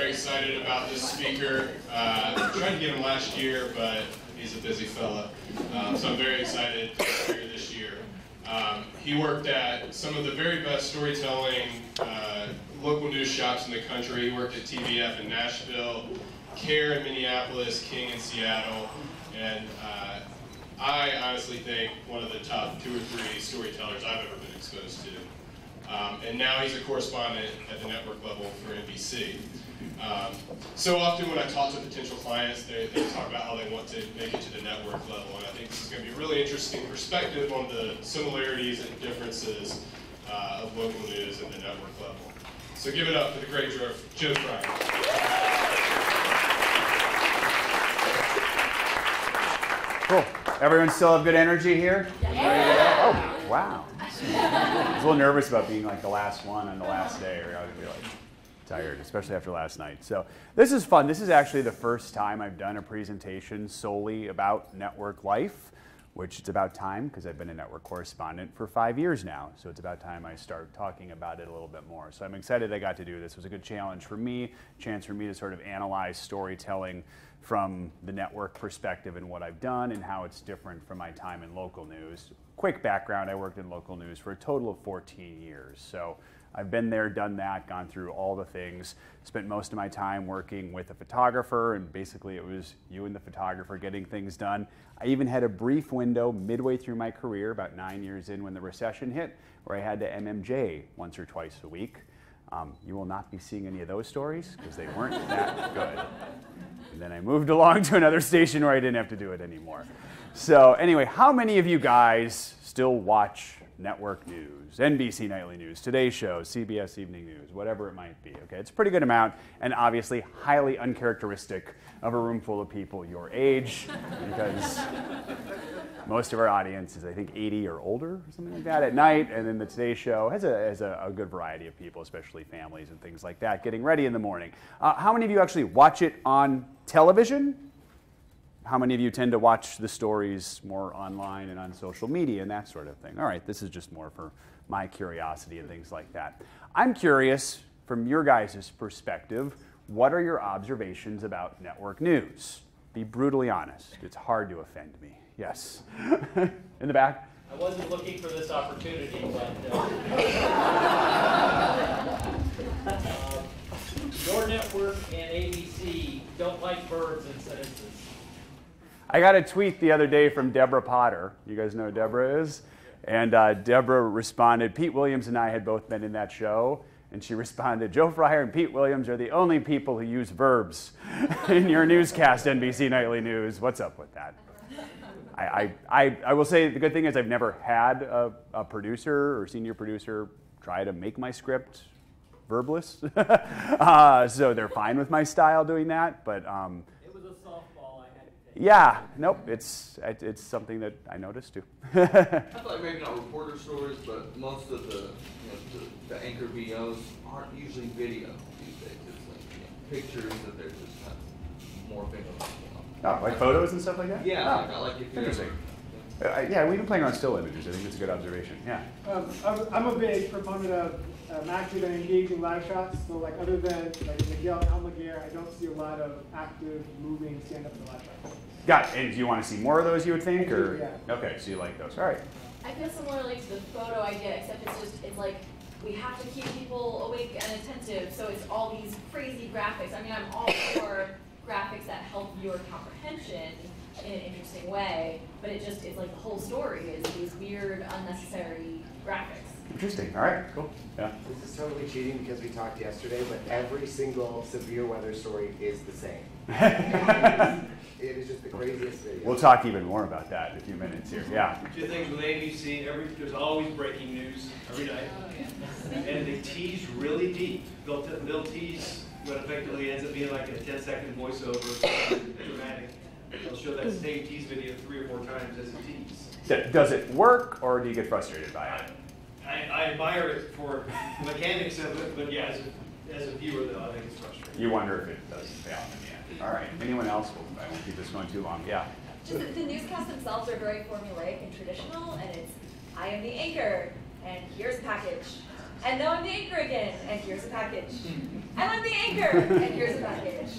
very excited about this speaker. I tried to get him last year, but he's a busy fella. So I'm very excited to be here this year. He worked at some of the very best storytelling local news shops in the country. He worked at TVF in Nashville, CARE in Minneapolis, King in Seattle, and I honestly think one of the top 2 or 3 storytellers I've ever been exposed to. And now he's a correspondent at the network level for NBC. So often when I talk to potential clients, they talk about how they want to make it to the network level, and I think this is going to be a really interesting perspective on the similarities and differences of local news and the network level. So give it up for the great Joe Fryer. Cool. Everyone still have good energy here? Yeah. Oh, wow. I was a little nervous about being like the last one on the last day, or I would be like tired, especially after last night. So this is fun. This is actually the first time I've done a presentation solely about network life, which it's about time because I've been a network correspondent for 5 years now. So it's about time I start talking about it a little bit more. So I'm excited I got to do this. It was a good challenge for me, chance for me to sort of analyze storytelling from the network perspective and what I've done and how it's different from my time in local news. Quick background, I worked in local news for a total of 14 years. So I've been there, done that, gone through all the things, spent most of my time working with a photographer, and basically it was you and the photographer getting things done. I even had a brief window midway through my career, about 9 years in when the recession hit, where I had to MMJ once or twice a week. You will not be seeing any of those stories because they weren't that good. And then I moved along to another station where I didn't have to do it anymore. So anyway, how many of you guys still watch network news, NBC Nightly News, Today Show, CBS Evening News, whatever it might be? Okay, it's a pretty good amount, and obviously highly uncharacteristic of a room full of people your age, because most of our audience is, I think, 80 or older, or something like that, at night, and then the Today Show has a good variety of people, especially families and things like that, getting ready in the morning. How many of you actually watch it on television? How many of you tend to watch the stories more online and on social media and that sort of thing? All right, this is just more for my curiosity and things like that. I'm curious, from your guys' perspective, what are your observations about network news? Be brutally honest. It's hard to offend me. Yes. In the back? I wasn't looking for this opportunity, but your network and ABC don't like verbs and sentences. I got a tweet the other day from Deborah Potter. You guys know who Deborah is? And Deborah responded, Pete Williams and I had both been in that show. And she responded, Joe Fryer and Pete Williams are the only people who use verbs in your newscast, NBC Nightly News. What's up with that? I will say the good thing is I've never had a producer or senior producer try to make my script verbless. So they're fine with my style doing that. But it was a softball I had to take. Yeah, nope, it's something that I noticed too. I thought like maybe not reporter stories, but most of the the anchor VOs aren't usually video these days. It's like pictures that they're just kind of morphing on. Oh, like photos and stuff like that? Yeah, Oh, like if interesting. Yeah, we've been playing around still images. I think it's a good observation. Yeah. I'm a big proponent of active and engaging live shots. So like other than like Miguel Almaguer, I don't see a lot of active, moving stand-up in live shots. Got it. And do you want to see more of those, you would think? I do, or yeah. Okay, so you like those. All right. I feel similarly to the photo idea, except it's like we have to keep people awake and attentive, so it's all these crazy graphics. I mean, I'm all for graphics that help viewer comprehension in an interesting way, but it's like the whole story is these weird, unnecessary graphics. Interesting. All right, cool. Yeah. This is totally cheating because we talked yesterday, but every single severe weather story is the same. It is just the craziest video. We'll talk even more about that in a few minutes here. Yeah. Two things with ABC, there's always breaking news every night. And they tease really deep. They'll tease what effectively ends up being like a 10-second voiceover, dramatic. They'll show that same tease video 3 or 4 times as a tease. Does it work, or do you get frustrated by it? I admire it for the mechanics of it, but yeah, as a viewer, though, I think it's frustrating. You wonder if it does fail in the end. All right. Anyone else? I won't keep this going too long. Yeah. Just the newscasts themselves are very formulaic and traditional, and it's, I am the anchor, and here's a package. And now I'm the anchor again, and here's a package. And I'm the anchor. And here's the package.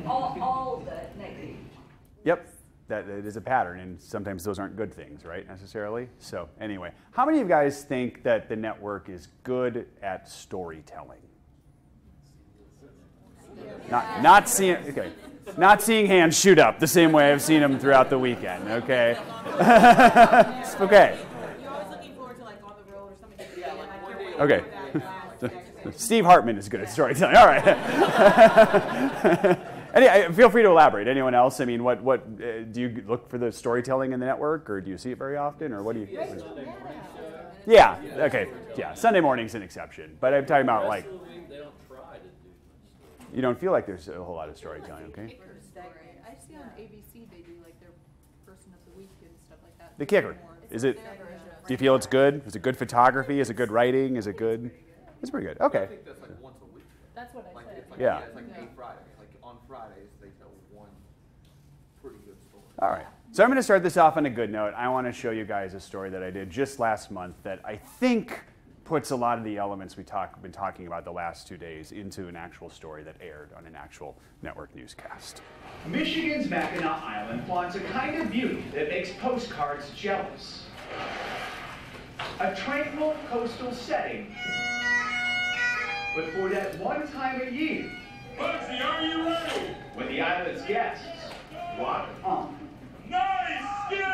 All the negative. Yep, that it is a pattern, and sometimes those aren't good things, right, necessarily? So anyway, how many of you guys think that the network is good at storytelling? Not seeing hands shoot up the same way I've seen them throughout the weekend, okay? Okay. You're always looking forward to like on the road or something. Yeah, like Okay. Steve Hartman is good at storytelling. All right. Feel free to elaborate. Anyone else? I mean, what do you look for the storytelling in the network, or do you see it very often, or what do you? Yeah. Okay. Yeah. Sunday morning's an exception, but I'm talking about like. You don't feel like there's a whole lot of storytelling, okay? I see on ABC they do like their person of the week and stuff like that. The kicker. Is it? Do you feel it's good? Is it good photography? Is it good writing? Is it good? It's pretty good. Okay. I think that's like once a week. That's what I Like, said. it's like, Yeah. It's like a Friday. Like on Fridays, they tell one pretty good story. All right. So I'm going to start this off on a good note. I want to show you guys a story that I did just last month that I think puts a lot of the elements we've been talking about the last 2 days into an actual story that aired on an actual network newscast. Michigan's Mackinac Island flaunts a kind of beauty that makes postcards jealous. A tranquil coastal setting, but for that one time a year, Bugsy, are you ready? when the island's guests walk on. Nice skip!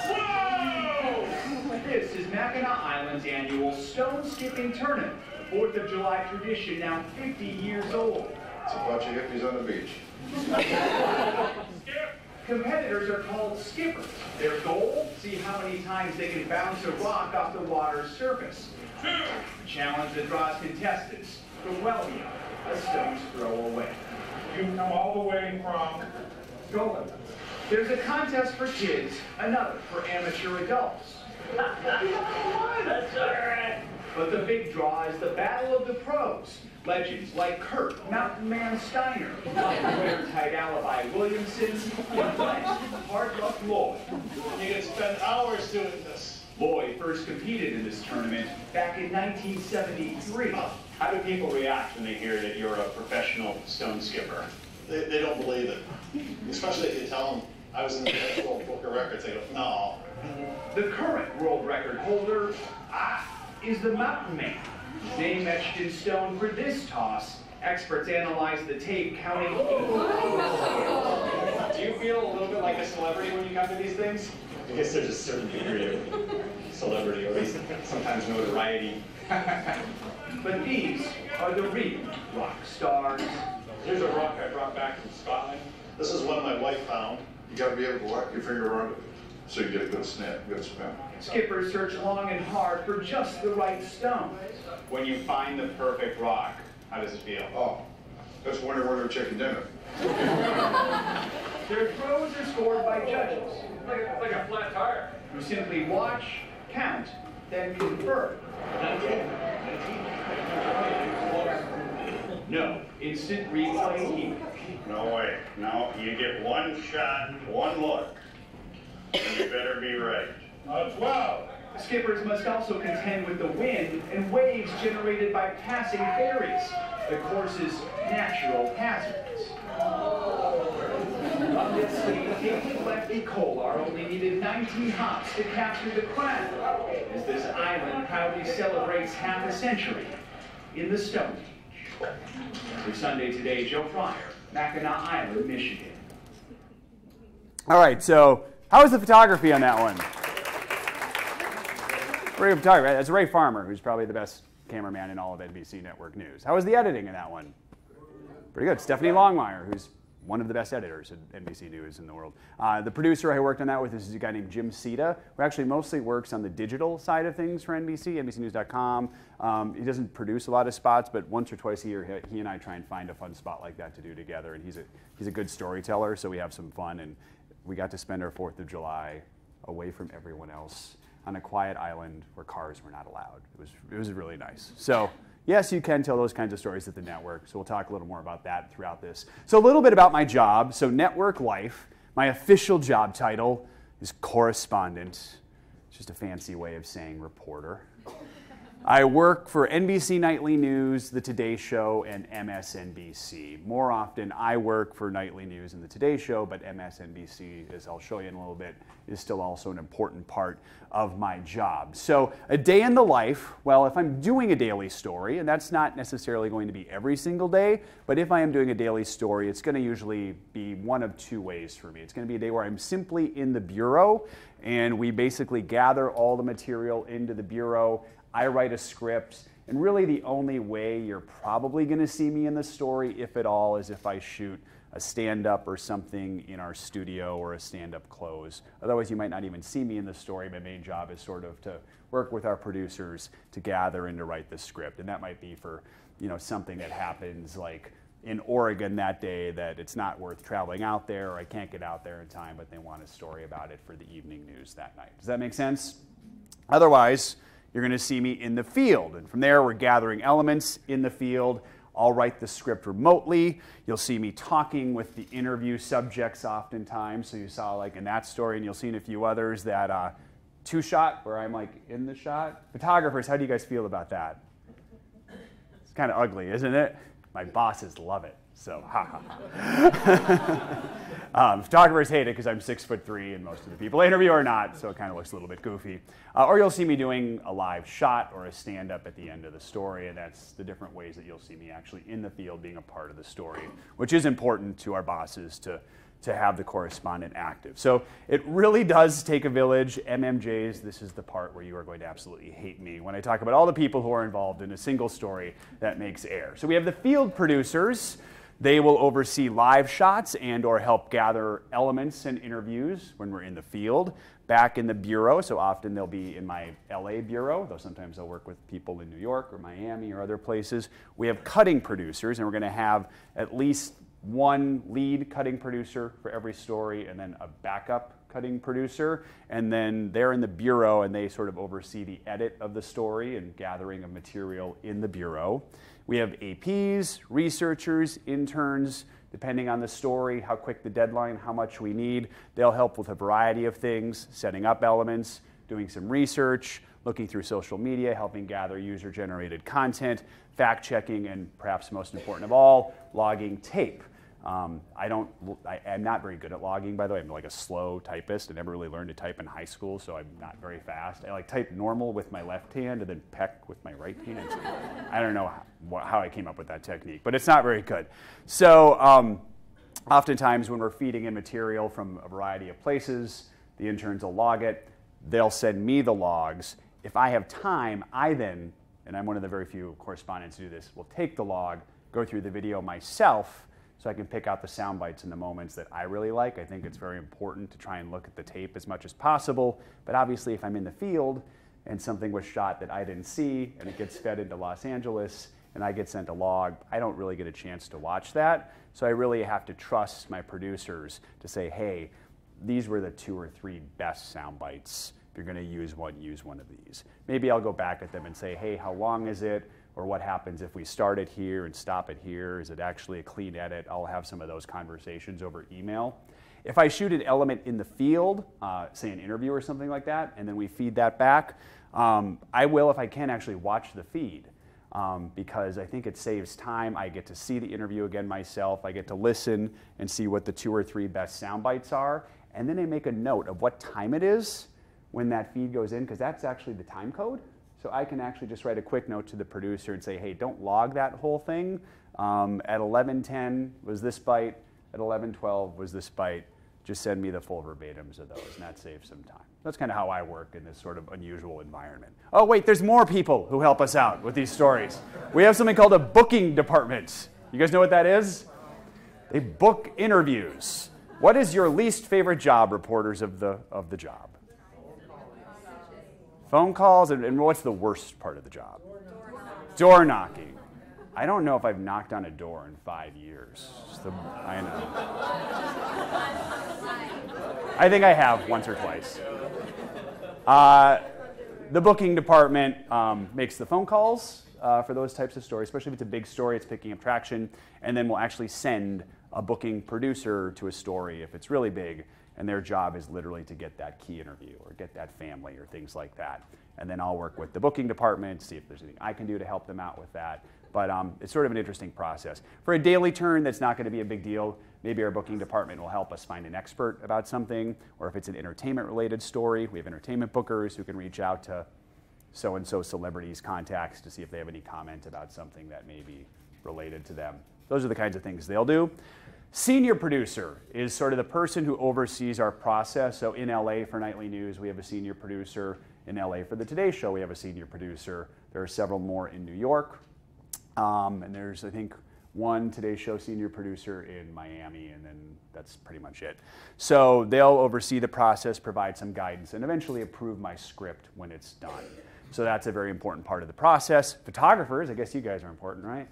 Whoa! This is Mackinac Island's annual stone skipping tournament, the 4th of July tradition now 50 years old. It's a bunch of hippies on the beach. Skip! Competitors are called skippers. Their goal? See how many times they can bounce a rock off the water's surface. 2! A challenge that draws contestants from well beyond a stone's throw away. You come all the way from Golden. There's a contest for kids, another for amateur adults. That's all right. But the big draw is the battle of the pros. Legends like Kurt, Mountain Man Steiner, Airtight Alibi Williamson, and Glenn, Hard Luck Lloyd. You can spend hours doing this. Lloyd first competed in this tournament back in 1973. How do people react when they hear that you're a professional stone skipper? They don't believe it. Especially if you tell them I was in the Guinness World Book of Records. They go, no. The current world record holder is the Mountain Man. His name etched in stone for this toss. Experts analyze the tape counting. Do you feel a little bit like a celebrity when you come to these things? I guess there's a certain degree of celebrity, or at least sometimes notoriety. But these are the real rock stars. Here's a rock I brought back from Scotland. This is one my wife found. You got to be able to lock your finger around it so you get a good snap, good spin. Skippers search long and hard for just the right stone. When you find the perfect rock, how does it feel? Oh, that's winner chicken dinner. Their throws are scored by judges Like a flat tire. who simply watch, count, then confirm. No instant replay here. No way. No, you get one shot, one look, and you better be right. 12! Skippers must also contend with the wind and waves generated by passing ferries, the course's natural hazards. Amidst the lefty Kolar only needed 19 hops to capture the crown, as this island proudly celebrates half a century in the Stone Age. For Sunday Today, Joe Fryer, Mackinac Island, Michigan. All right, so how was the photography on that one? Great photography. That's Ray Farmer, who's probably the best cameraman in all of NBC Network News. How was the editing in that one? Pretty good. Stephanie Longmire, who's one of the best editors at NBC News in the world. The producer I worked on that with is a guy named Jim Sita, who actually mostly works on the digital side of things for NBC, NBCnews.com. He doesn't produce a lot of spots, but once or twice a year, he and I try and find a fun spot like that to do together. And he's a good storyteller, so we have some fun. And we got to spend our 4th of July away from everyone else on a quiet island where cars were not allowed. It was really nice. So yes, you can tell those kinds of stories at the network. So we'll talk a little more about that throughout this. So a little bit about my job. So network life, my official job title is correspondent. It's just a fancy way of saying reporter. I work for NBC Nightly News, The Today Show, and MSNBC. More often, I work for Nightly News and The Today Show, but MSNBC, as I'll show you in a little bit, is still also an important part of my job. So a day in the life, well, if I'm doing a daily story, and that's not necessarily going to be every single day, but if I am doing a daily story, it's going to usually be one of two ways for me. It's going to be a day where I'm simply in the bureau, and we basically gather all the material into the bureau. I write a script, and really the only way you're probably going to see me in the story, if at all, is if I shoot a stand-up or something in our studio or a stand-up close. Otherwise, you might not even see me in the story. My main job is sort of to work with our producers to gather and to write the script, and that might be for something that happens like in Oregon that day that it's not worth traveling out there, or I can't get out there in time, but they want a story about it for the evening news that night. Does that make sense? Otherwise, you're going to see me in the field, and from there we're gathering elements in the field. I'll write the script remotely. You'll see me talking with the interview subjects oftentimes. So you saw like in that story, and you'll see in a few others that two-shot where I'm like in the shot. Photographers, how do you guys feel about that? It's kind of ugly, isn't it? My bosses love it, so ha ha ha. Photographers hate it because I'm 6'3" and most of the people I interview are not, so it kind of looks a little bit goofy. Or you'll see me doing a live shot or a stand-up at the end of the story, and that's the different ways that you'll see me actually in the field being a part of the story, which is important to our bosses to have the correspondent active. So it really does take a village. MMJs, this is the part where you are going to absolutely hate me when I talk about all the people who are involved in a single story that makes air. So we have the field producers. They will oversee live shots and or help gather elements and interviews when we're in the field. Back in the bureau, so often they'll be in my LA bureau, though sometimes I'll work with people in New York or Miami or other places. We have cutting producers, and we're going to have at least one lead cutting producer for every story and then a backup cutting producer. And then they're in the bureau and they sort of oversee the edit of the story and gathering of material in the bureau. We have APs, researchers, interns, depending on the story, how quick the deadline, how much we need. They'll help with a variety of things, setting up elements, doing some research, looking through social media, helping gather user-generated content, fact-checking, and perhaps most important of all, logging tape. I'm not very good at logging, by the way. I'm like a slow typist. I never really learned to type in high school, so I'm not very fast. I like type normal with my left hand and then peck with my right hand. I don't know how I came up with that technique, but it's not very good. So oftentimes when we're feeding in material from a variety of places, the interns will log it. They'll send me the logs. If I have time, I then, and I'm one of the very few correspondents who do this, will take the log, go through the video myself, so I can pick out the sound bites and the moments that I really like. I think it's very important to try and look at the tape as much as possible. But obviously, if I'm in the field and something was shot that I didn't see and it gets fed into Los Angeles and I get sent a log, I don't really get a chance to watch that. So I really have to trust my producers to say, hey, these were the 2 or 3 best sound bites. If you're going to use one of these. Maybe I'll go back at them and say, hey, how long is it? Or what happens if we start it here and stop it here? Is it actually a clean edit? I'll have some of those conversations over email. If I shoot an element in the field, say an interview or something like that, and then we feed that back, I will, if I can, actually watch the feed because I think it saves time. I get to see the interview again myself. I get to listen and see what the 2 or 3 best sound bites are, and then I make a note of what time it is when that feed goes in, because that's actually the time code. So I can actually just write a quick note to the producer and say, hey, don't log that whole thing. At 11:10 was this bite. At 11:12 was this bite. Just send me the full verbatims of those, and that saves some time. That's kind of how I work in this sort of unusual environment. Oh, wait, there's more people who help us out with these stories. We have something called a booking department. You guys know what that is? They book interviews. What is your least favorite job, reporters of the job? Phone calls, and what's the worst part of the job? Door knocking. I don't know if I've knocked on a door in 5 years. I know. I think I have once or twice. The booking department makes the phone calls for those types of stories, especially if it's a big story, it's picking up traction, and then we'll actually send a booking producer to a story if it's really big, and their job is literally to get that key interview or get that family or things like that. And then I'll work with the booking department, see if there's anything I can do to help them out with that. But it's sort of an interesting process. For a daily turn, that's not going to be a big deal. Maybe our booking department will help us find an expert about something, or if it's an entertainment-related story, we have entertainment bookers who can reach out to so-and-so celebrities' contacts to see if they have any comment about something that may be related to them. Those are the kinds of things they'll do. Senior producer is sort of the person who oversees our process. So in LA for Nightly News, we have a senior producer. In LA for the Today Show, we have a senior producer. There are several more in New York. And there's, I think, one Today Show senior producer in Miami, and then that's pretty much it. So they'll oversee the process, provide some guidance, and eventually approve my script when it's done. So that's a very important part of the process. Photographers, I guess you guys are important, right?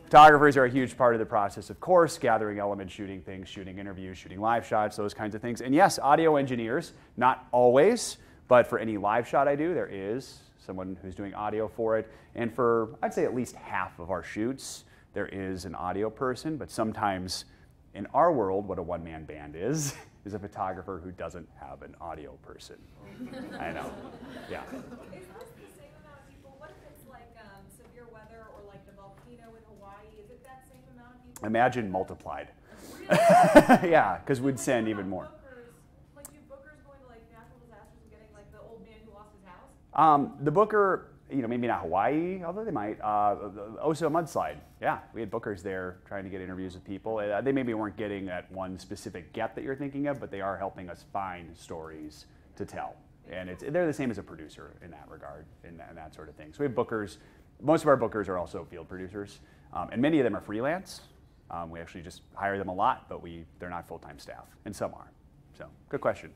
Photographers are a huge part of the process, of course, gathering elements, shooting things, shooting interviews, shooting live shots, those kinds of things. And yes, audio engineers, not always, but for any live shot I do, there is someone who's doing audio for it. And for, I'd say, at least half of our shoots, there is an audio person. But sometimes in our world, what a one-man band is a photographer who doesn't have an audio person. I know, yeah. Is this the same amount of people? What if it's like severe weather or like the volcano in Hawaii? Is it that same amount of people? Imagine multiplied. Really? Yeah, because we'd send even more. Like you bookers going to like natural disasters and getting like the old man who lost his house? The booker, maybe not Hawaii, although they might. Oso mudslide. Yeah, we had bookers there trying to get interviews with people. They maybe weren't getting that one specific get that you're thinking of, but they are helping us find stories to tell. And they're the same as a producer in that regard, and that sort of thing. So we have bookers. Most of our bookers are also field producers, and many of them are freelance. We actually just hire them a lot, but they're not full-time staff, and some are. So good question.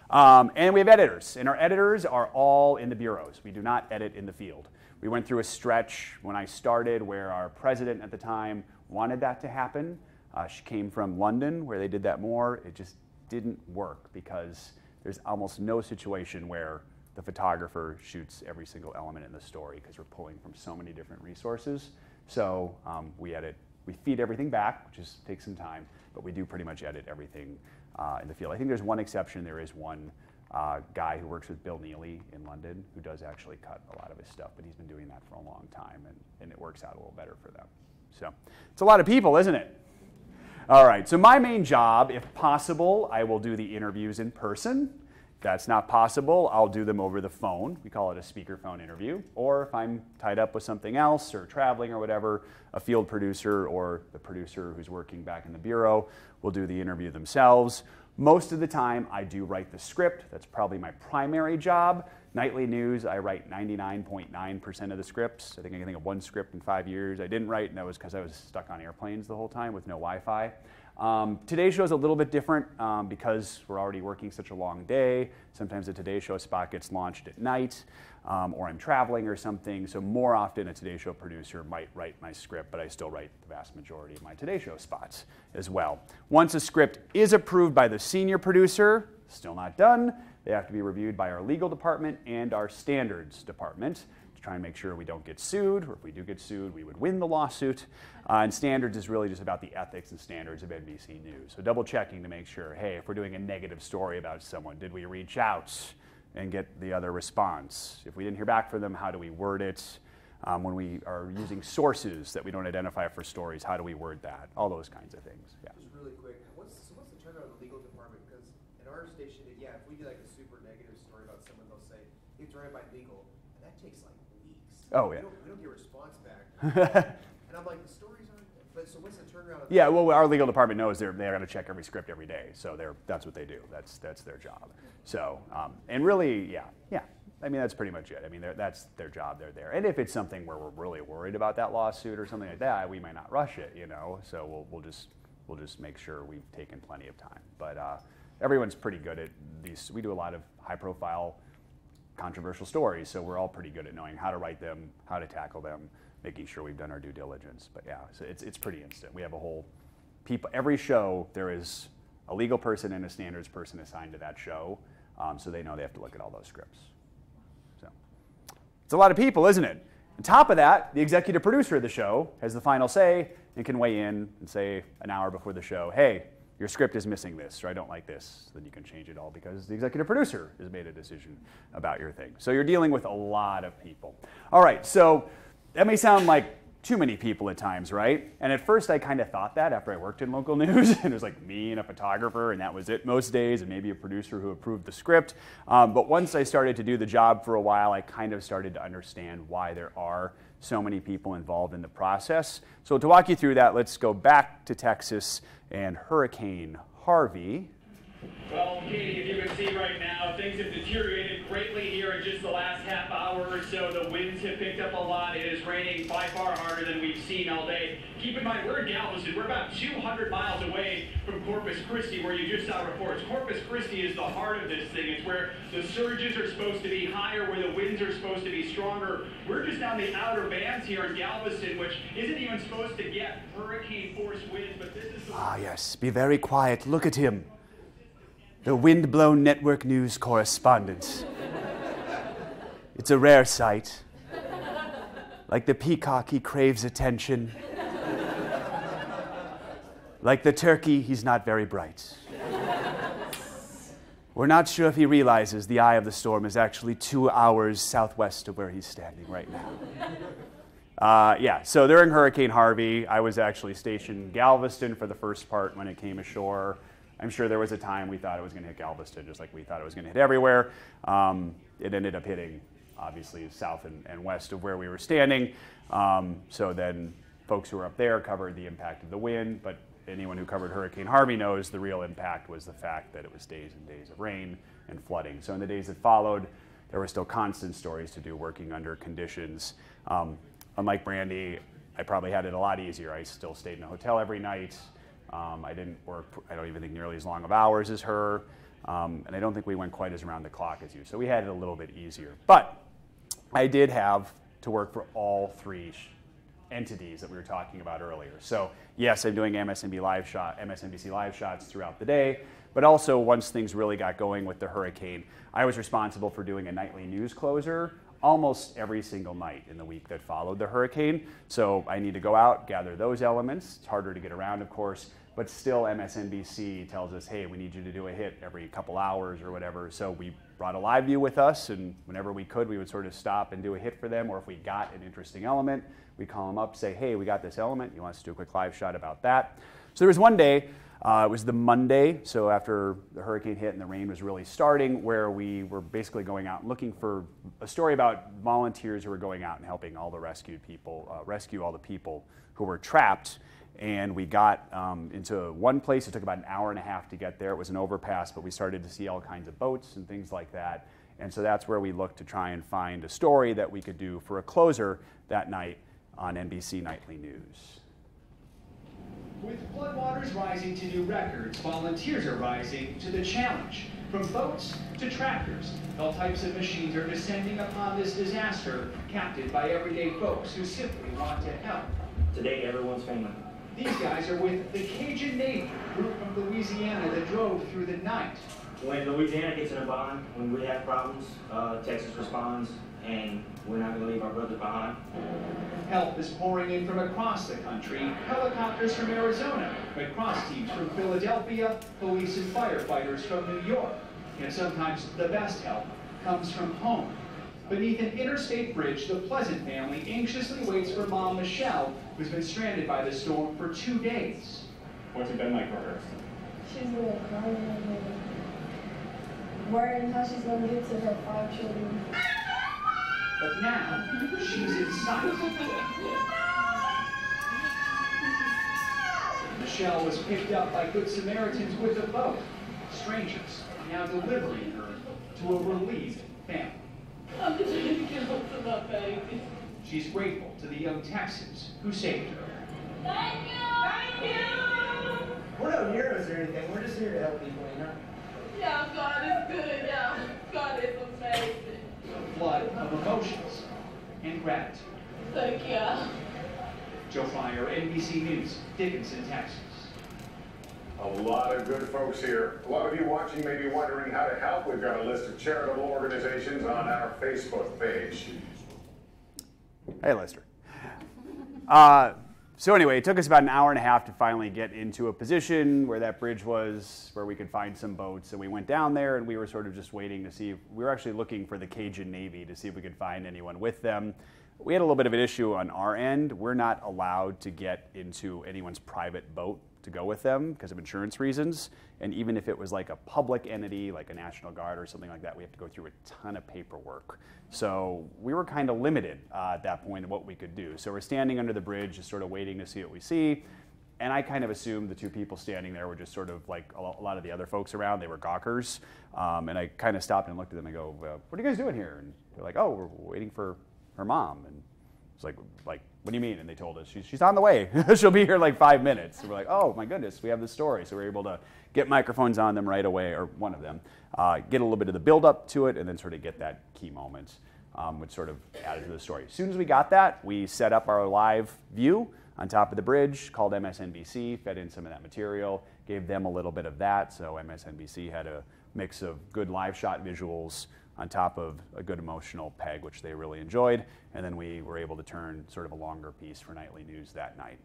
And we have editors, and our editors are all in the bureaus. We do not edit in the field. We went through a stretch when I started where our president at the time wanted that to happen. She came from London where they did that more. It just didn't work because there's almost no situation where the photographer shoots every single element in the story because we're pulling from so many different resources. So we feed everything back, which takes some time, but we do pretty much edit everything in the field. I think there's one exception. There is one guy who works with Bill Neely in London who does actually cut a lot of his stuff, but he's been doing that for a long time, and it works out a little better for them. So it's a lot of people, isn't it? All right, so my main job, if possible, I will do the interviews in person. If that's not possible, I'll do them over the phone. We call it a speakerphone interview. Or if I'm tied up with something else or traveling or whatever, a field producer or the producer who's working back in the bureau will do the interview themselves. Most of the time, I do write the script. That's probably my primary job. Nightly News, I write 99.9% of the scripts. I think I can think of one script in 5 years I didn't write, and that was because I was stuck on airplanes the whole time with no Wi-Fi. Today's Show is a little bit different because we're already working such a long day. Sometimes the Today Show spot gets launched at night, or I'm traveling or something. So more often a Today Show producer might write my script, but I still write the vast majority of my Today Show spots as well. Once a script is approved by the senior producer, still not done. They have to be reviewed by our legal department and our standards department to try and make sure we don't get sued, or if we do get sued, we would win the lawsuit. And standards is really just about the ethics and standards of NBC News. So double checking to make sure, hey, if we're doing a negative story about someone, did we reach out and get the other response? If we didn't hear back from them, how do we word it? When we are using sources that we don't identify for stories, how do we word that? All those kinds of things. Yeah. Just really quick, what's the turnaround of the legal department? Because in our station, yeah, if we do like a super negative story about someone, they'll say, you have to run it by legal, and that takes like weeks. Oh, yeah. We don't get a response back. And I'm like, the stories aren't, but so what's the turnaround of Yeah, well, our legal department knows they're going to check every script every day, so that's what they do. That's their job. So, and really, yeah. I mean, that's pretty much it. I mean, that's their job. They're there. And if it's something where we're really worried about that lawsuit or something like that, we might not rush it, So we'll just make sure we've taken plenty of time. But everyone's pretty good at these. We do a lot of high-profile, controversial stories, so we're all pretty good at knowing how to write them, how to tackle them, making sure we've done our due diligence. But yeah, so it's pretty instant. We have a whole every show there is a legal person and a standards person assigned to that show, so they know they have to look at all those scripts. So it's a lot of people, isn't it? On top of that, the executive producer of the show has the final say and can weigh in and say an hour before the show, hey, your script is missing this, or I don't like this, then you can change it all because the executive producer has made a decision about your thing. So you're dealing with a lot of people. All right, so that may sound like too many people at times, right? And at first I kind of thought that after I worked in local news, and it was like me and a photographer, and that was it most days, and maybe a producer who approved the script. But once I started to do the job for a while, I kind of started to understand why there are so many people involved in the process. So to walk you through that, let's go back to Texas and Hurricane Harvey. Well, Katie, if you can see right now, things have deteriorated greatly here in just the last half hour or so. The winds have picked up a lot. It is raining by far harder than we've seen all day. Keep in mind, we're in Galveston. We're about 200 miles away from Corpus Christi, where you just saw reports. Corpus Christi is the heart of this thing. It's where the surges are supposed to be higher, where the winds are supposed to be stronger. We're just on the outer bands here in Galveston, which isn't even supposed to get hurricane-force winds, but this is the... Ah, yes, be very quiet. Look at him. The wind-blown network news correspondent. It's a rare sight. Like the peacock, he craves attention. Like the turkey, he's not very bright. We're not sure if he realizes the eye of the storm is actually 2 hours southwest of where he's standing right now. Yeah, so during Hurricane Harvey, I was actually stationed in Galveston for the first part when it came ashore. I'm sure there was a time we thought it was going to hit Galveston, just like we thought it was going to hit everywhere. It ended up hitting, obviously, south and west of where we were standing. So then folks who were up there covered the impact of the wind, but anyone who covered Hurricane Harvey knows the real impact was the fact that it was days and days of rain and flooding. So in the days that followed, there were still constant stories to do working under conditions. Unlike Brandy, I probably had it a lot easier. I still stayed in a hotel every night. I didn't work, I don't even think nearly as long of hours as her, and I don't think we went quite as around the clock as you, so we had it a little bit easier. But I did have to work for all three entities that we were talking about earlier. So yes, I'm doing MSNBC live shots throughout the day, but also once things really got going with the hurricane, I was responsible for doing a nightly news closer almost every single night in the week that followed the hurricane. So I need to go out, gather those elements. It's harder to get around, of course, but still MSNBC tells us, hey, we need you to do a hit every couple hours or whatever. So we brought a live view with us, and whenever we could, we would sort of stop and do a hit for them, or if we got an interesting element, we'd call them up, say, hey, we got this element. You want us to do a quick live shot about that? So there was one day, it was the Monday, so after the hurricane hit and the rain was really starting, where we were basically going out and looking for a story about volunteers who were going out and helping all the rescued people, rescue all the people who were trapped. And we got into one place. It took about an hour and a half to get there. It was an overpass, but we started to see all kinds of boats and things like that. And so that's where we looked to try and find a story that we could do for a closer that night on NBC Nightly News. With floodwaters rising to new records, volunteers are rising to the challenge. From boats to tractors, all types of machines are descending upon this disaster, captured by everyday folks who simply want to help. Today, everyone's family. These guys are with the Cajun Navy, group from Louisiana that drove through the night. When Louisiana gets in a bind, when we have problems, Texas responds, and we're not going to leave our brothers behind. Help is pouring in from across the country, helicopters from Arizona, Red Cross teams from Philadelphia, police and firefighters from New York. And sometimes the best help comes from home. Beneath an interstate bridge, the Pleasant family anxiously waits for Mom Michelle, who's been stranded by the storm for 2 days. What's it been like for her? She's really crying, worrying how she's going to get to her 5 children. But now, she's in sight. Michelle was picked up by Good Samaritans with a boat. Strangers now delivering her to a relieved family. I'm just trying to get home to my baby. She's grateful to the young Texans who saved her. Thank you! Thank you! We're not heroes or anything. We're just here to help people, you know? Yeah, God is good. Yeah, God is amazing. A flood of emotions and gratitude. Thank you. Joe Fryer, NBC News, Dickinson, Texas. A lot of good folks here. A lot of you watching may be wondering how to help. We've got a list of charitable organizations on our Facebook page. Hey, Lester. So anyway, it took us about an hour and a half to finally get into a position where that bridge was, where we could find some boats. And we went down there, and we were sort of just waiting to see. We were actually looking for the Cajun Navy to see if we could find anyone with them. We had a little bit of an issue on our end. We're not allowed to get into anyone's private boat to go with them because of insurance reasons. And even if it was like a public entity, like a National Guard or something like that, we have to go through a ton of paperwork. So we were kind of limited at that point in what we could do. So we're standing under the bridge, just sort of waiting to see what we see. And I kind of assumed the two people standing there were just sort of like a lot of the other folks around. They were gawkers. And I kind of stopped and looked at them and go, what are you guys doing here? And they're like, oh, we're waiting for her mom. And it's like, what do you mean? And they told us, she's on the way. She'll be here in like 5 minutes. So we're like, oh my goodness, we have this story. So we're able to get microphones on them right away, or one of them, get a little bit of the build up to it, and then sort of get that key moment, which sort of added to the story. As soon as we got that, we set up our live view on top of the bridge, called MSNBC, fed in some of that material, gave them a little bit of that. So MSNBC had a mix of good live shot visuals on top of a good emotional peg, which they really enjoyed. And then we were able to turn sort of a longer piece for nightly news that night.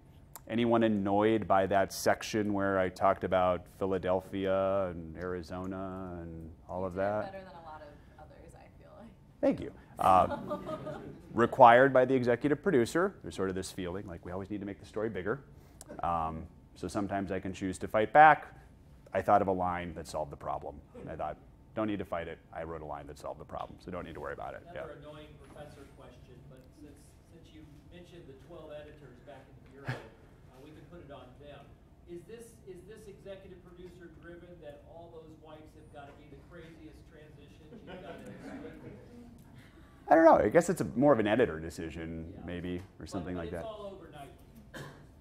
Anyone annoyed by that section where I talked about Philadelphia and Arizona and all of that? Better than a lot of others, I feel like. Thank you. Required by the executive producer. There's sort of this feeling like we always need to make the story bigger. So sometimes I can choose to fight back. I thought of a line that solved the problem. I thought, don't need to fight it. I wrote a line that solved the problem, so don't need to worry about it. Another annoying professor question, but since you mentioned the 12 editors back in the bureau, we can put it on them. Is this executive producer driven that all those wipes have got to be the craziest transitions you've got to expect? I don't know. I guess it's more of an editor decision, maybe, or something like that. It's all overnight.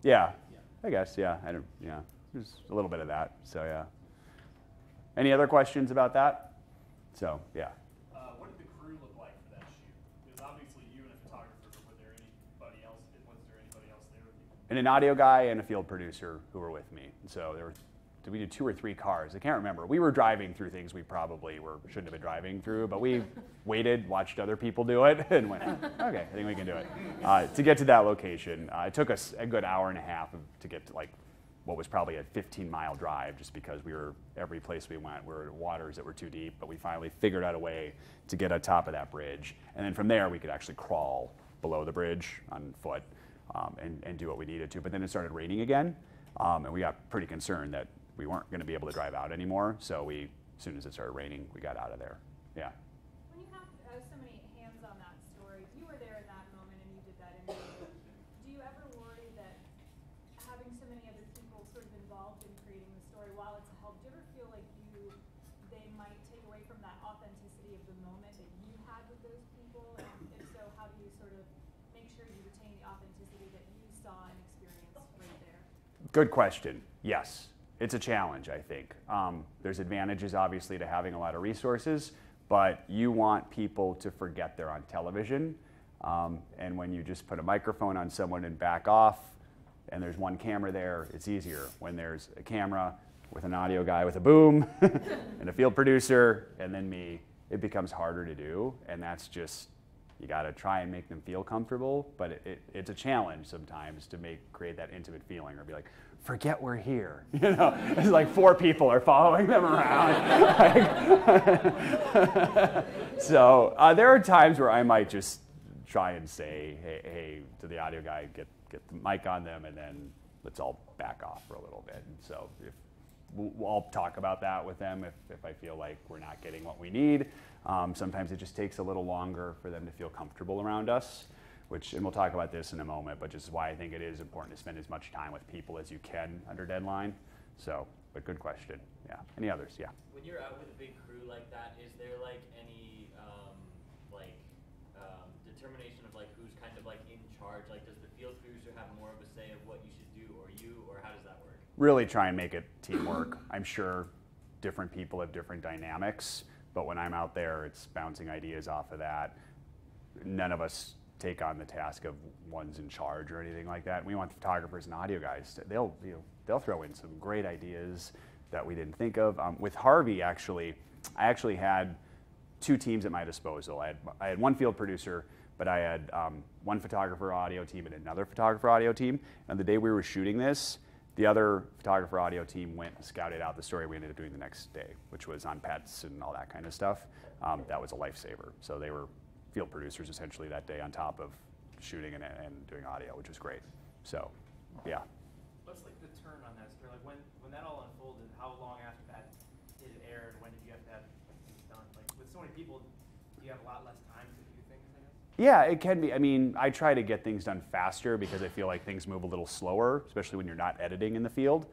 Yeah, I guess. Yeah, there's a little bit of that. So yeah. Any other questions about that? So yeah. What did the crew look like for that shoot? Because obviously you and a photographer, but was there anybody else there with you? And an audio guy and a field producer who were with me. So did we do 2 or 3 cars? I can't remember. We were driving through things we probably shouldn't have been driving through, but we waited, watched other people do it, and went, okay, I think we can do it. To get to that location, it took us a good hour and a half to get to like what was probably a 15-mile drive, just because every place we went, we were in waters that were too deep, but we finally figured out a way to get on top of that bridge. And then from there, we could actually crawl below the bridge on foot and do what we needed to. But then it started raining again, and we got pretty concerned that we weren't going to be able to drive out anymore. So as soon as it started raining, we got out of there. Yeah. When you have so many hands on that story, you were there in that moment and you did that interview. Do you ever worry that having so many other people sort of involved in creating the story, while it's a help, do you ever feel like they might take away from that authenticity of the moment that you had with those people? And if so, how do you sort of make sure you retain the authenticity that you saw and experienced right there? Good question. Yes. It's a challenge, I think. There's advantages, obviously, to having a lot of resources, but you want people to forget they're on television. And when you just put a microphone on someone and back off, and there's one camera there, it's easier. When there's a camera with an audio guy with a boom, and a field producer, and then me, it becomes harder to do. And that's just, you got to try and make them feel comfortable, but it's a challenge sometimes to create that intimate feeling, or be like, forget we're here. It's like 4 people are following them around. So there are times where I might just try and say, hey, to the audio guy, get the mic on them, and then let's all back off for a little bit. And so I'll talk about that with them if I feel like we're not getting what we need. Sometimes it just takes a little longer for them to feel comfortable around us, and we'll talk about this in a moment, but just why I think it is important to spend as much time with people as you can under deadline. So, but good question. Yeah. Any others? Yeah. When you're out with a big crew like that, is there like any determination of like who's kind of like in charge? Like, does the field producer have more of a say of what you should do, or how does that work? Really try and make it teamwork. I'm sure different people have different dynamics, but when I'm out there, it's bouncing ideas off of that. None of us take on the task of one's in charge or anything like that. We want the photographers and audio guys they'll throw in some great ideas that we didn't think of. With Harvey, I actually had 2 teams at my disposal. I had one field producer, but I had one photographer audio team and another photographer audio team. And the day we were shooting this, the other photographer audio team went and scouted out the story we ended up doing the next day, which was on pets and all that kind of stuff. That was a lifesaver. So they were field producers essentially that day on top of shooting and doing audio, which was great. So, yeah. What's like the turn on that story? Like when that all unfolded, how long after that it aired? When did you have to have things done? Like with so many people, do you have a lot less time to do things, I guess? Yeah, it can be. I mean, I try to get things done faster because I feel like things move a little slower, especially when you're not editing in the field.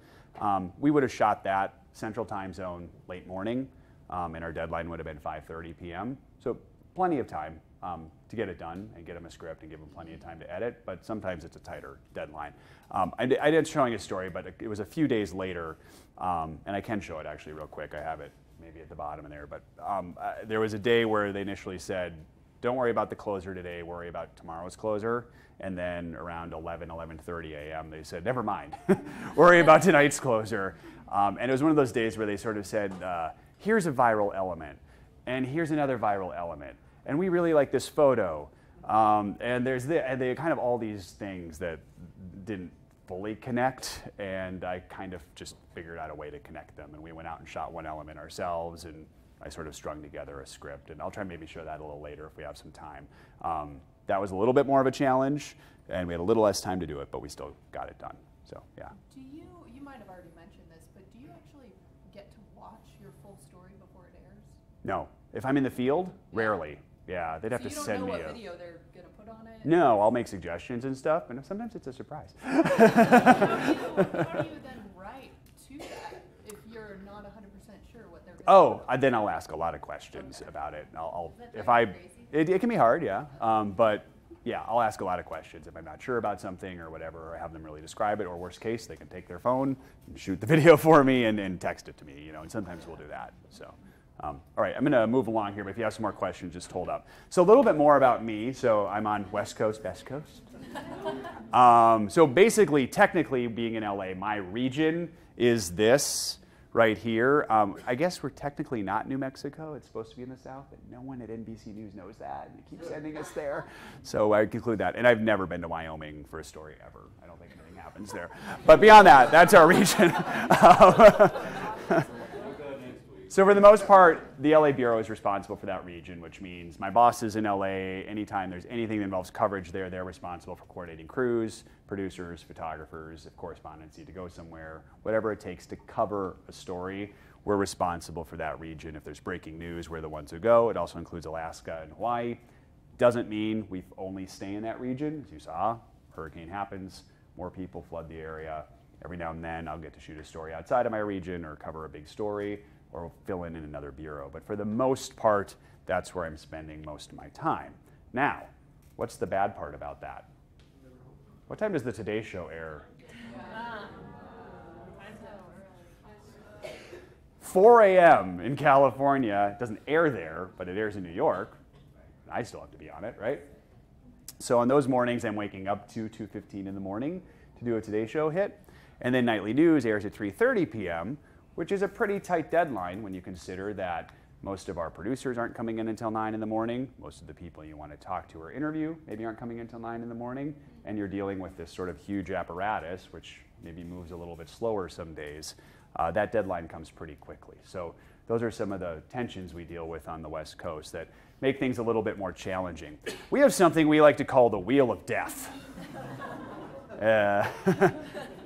We would have shot that Central Time Zone late morning, and our deadline would have been 5:30 p.m. So plenty of time to get it done and get them a script and give them plenty of time to edit, but sometimes it's a tighter deadline. I did showing a story, but it was a few days later, and I can show it actually real quick. I have it maybe at the bottom in there, but there was a day where they initially said, don't worry about the closer today, worry about tomorrow's closer. And then around 11:30 a.m., they said, never mind, worry about tonight's closer. And it was one of those days where they sort of said, here's a viral element, and here's another viral element. And we really like this photo. And they kind of all these things that didn't fully connect, and I kind of just figured out a way to connect them. And we went out and shot one element ourselves, and I sort of strung together a script, and I'll try and maybe show that a little later if we have some time. That was a little bit more of a challenge, and we had a little less time to do it, but we still got it done. So, yeah. Do you might have already mentioned this, but do you actually get to watch your full story before it airs? No. If I'm in the field, rarely. Yeah, they'd have to send me you don't know what video they're going to put on it? No, I'll make suggestions and stuff, and sometimes it's a surprise. How do you then write to that if you're not 100% sure what they're going to do? Then I'll ask a lot of questions about it. It can be hard, yeah. But yeah, I'll ask a lot of questions if I'm not sure about something or whatever, or have them really describe it, or worst case, they can take their phone and shoot the video for me and text it to me, and sometimes we'll do that. So, all right, I'm gonna move along here, but if you have some more questions, just hold up. So a little bit more about me. So I'm on West Coast, Best Coast. So basically, technically, being in LA, my region is this right here. I guess we're technically not New Mexico. It's supposed to be in the south, but no one at NBC News knows that, and they keep sending us there. So I conclude that. And I've never been to Wyoming for a story ever. I don't think anything happens there. But beyond that, that's our region. So for the most part, the LA Bureau is responsible for that region, which means my boss is in LA. Anytime there's anything that involves coverage there, they're responsible for coordinating crews, producers, photographers. If correspondents need to go somewhere, whatever it takes to cover a story, we're responsible for that region. If there's breaking news, we're the ones who go. It also includes Alaska and Hawaii. Doesn't mean we only stay in that region. As you saw, hurricane happens, more people flood the area. Every now and then I'll get to shoot a story outside of my region or cover a big story, or fill in another bureau. But for the most part, that's where I'm spending most of my time. Now, what's the bad part about that? What time does the Today Show air? 4 a.m. in California. It doesn't air there, but it airs in New York. I still have to be on it, right? So on those mornings, I'm waking up to 2:15 in the morning to do a Today Show hit. And then Nightly News airs at 3:30 p.m., which is a pretty tight deadline when you consider that most of our producers aren't coming in until 9 in the morning. Most of the people you want to talk to or interview maybe aren't coming in until 9 in the morning. And you're dealing with this sort of huge apparatus, which maybe moves a little bit slower some days. That deadline comes pretty quickly. So those are some of the tensions we deal with on the West Coast that make things a little bit more challenging. We have something we like to call the Wheel of Death.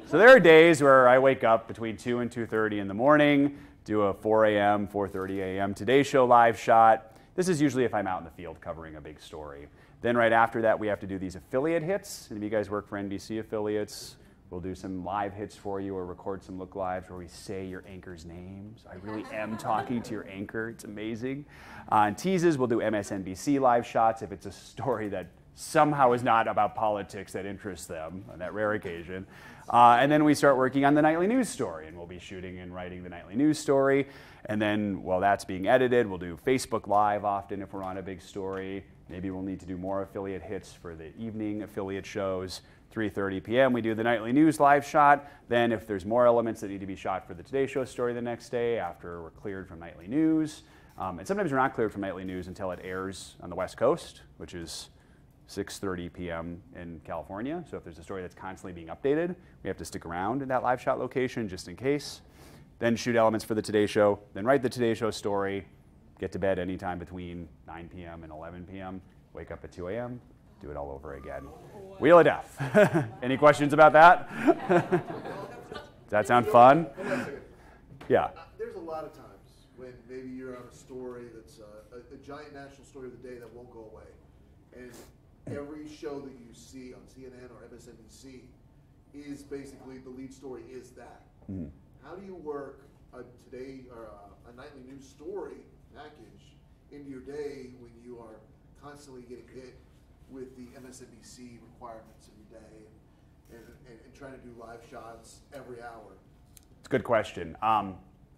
So there are days where I wake up between 2 and 2:30 in the morning, do a 4 a.m., 4:30 a.m. Today Show live shot. This is usually if I'm out in the field covering a big story. Then right after that, we have to do these affiliate hits. And if you guys work for NBC affiliates, we'll do some live hits for you or record some look lives where we say your anchor's names. I really am talking to your anchor. It's amazing. On teases, we'll do MSNBC live shots if it's a story that somehow is not about politics that interests them on that rare occasion. And then we start working on the Nightly News story, and we'll be shooting and writing the Nightly News story. And then while that's being edited, we'll do Facebook Live often if we're on a big story. Maybe we'll need to do more affiliate hits for the evening affiliate shows. 3:30 p.m. we do the Nightly News live shot. Then if there's more elements that need to be shot for the Today Show story the next day after we're cleared from Nightly News. And sometimes we're not cleared from Nightly News until it airs on the West Coast, which is 6:30 p.m. in California. So if there's a story that's constantly being updated, we have to stick around in that live shot location just in case. Then shoot elements for the Today Show. Then write the Today Show story. Get to bed anytime between 9 p.m. and 11 p.m. Wake up at 2 a.m. Do it all over again. Wheel of Death. Any questions about that? Does that sound fun? Yeah. There's a lot of times when maybe you're on a story that's a giant national story of the day that won't go away. And every show that you see on CNN or MSNBC is basically the lead story is that. Mm-hmm. How do you work a today or a nightly news story package into your day when you are constantly getting hit with the MSNBC requirements of your day and trying to do live shots every hour? It's a good question.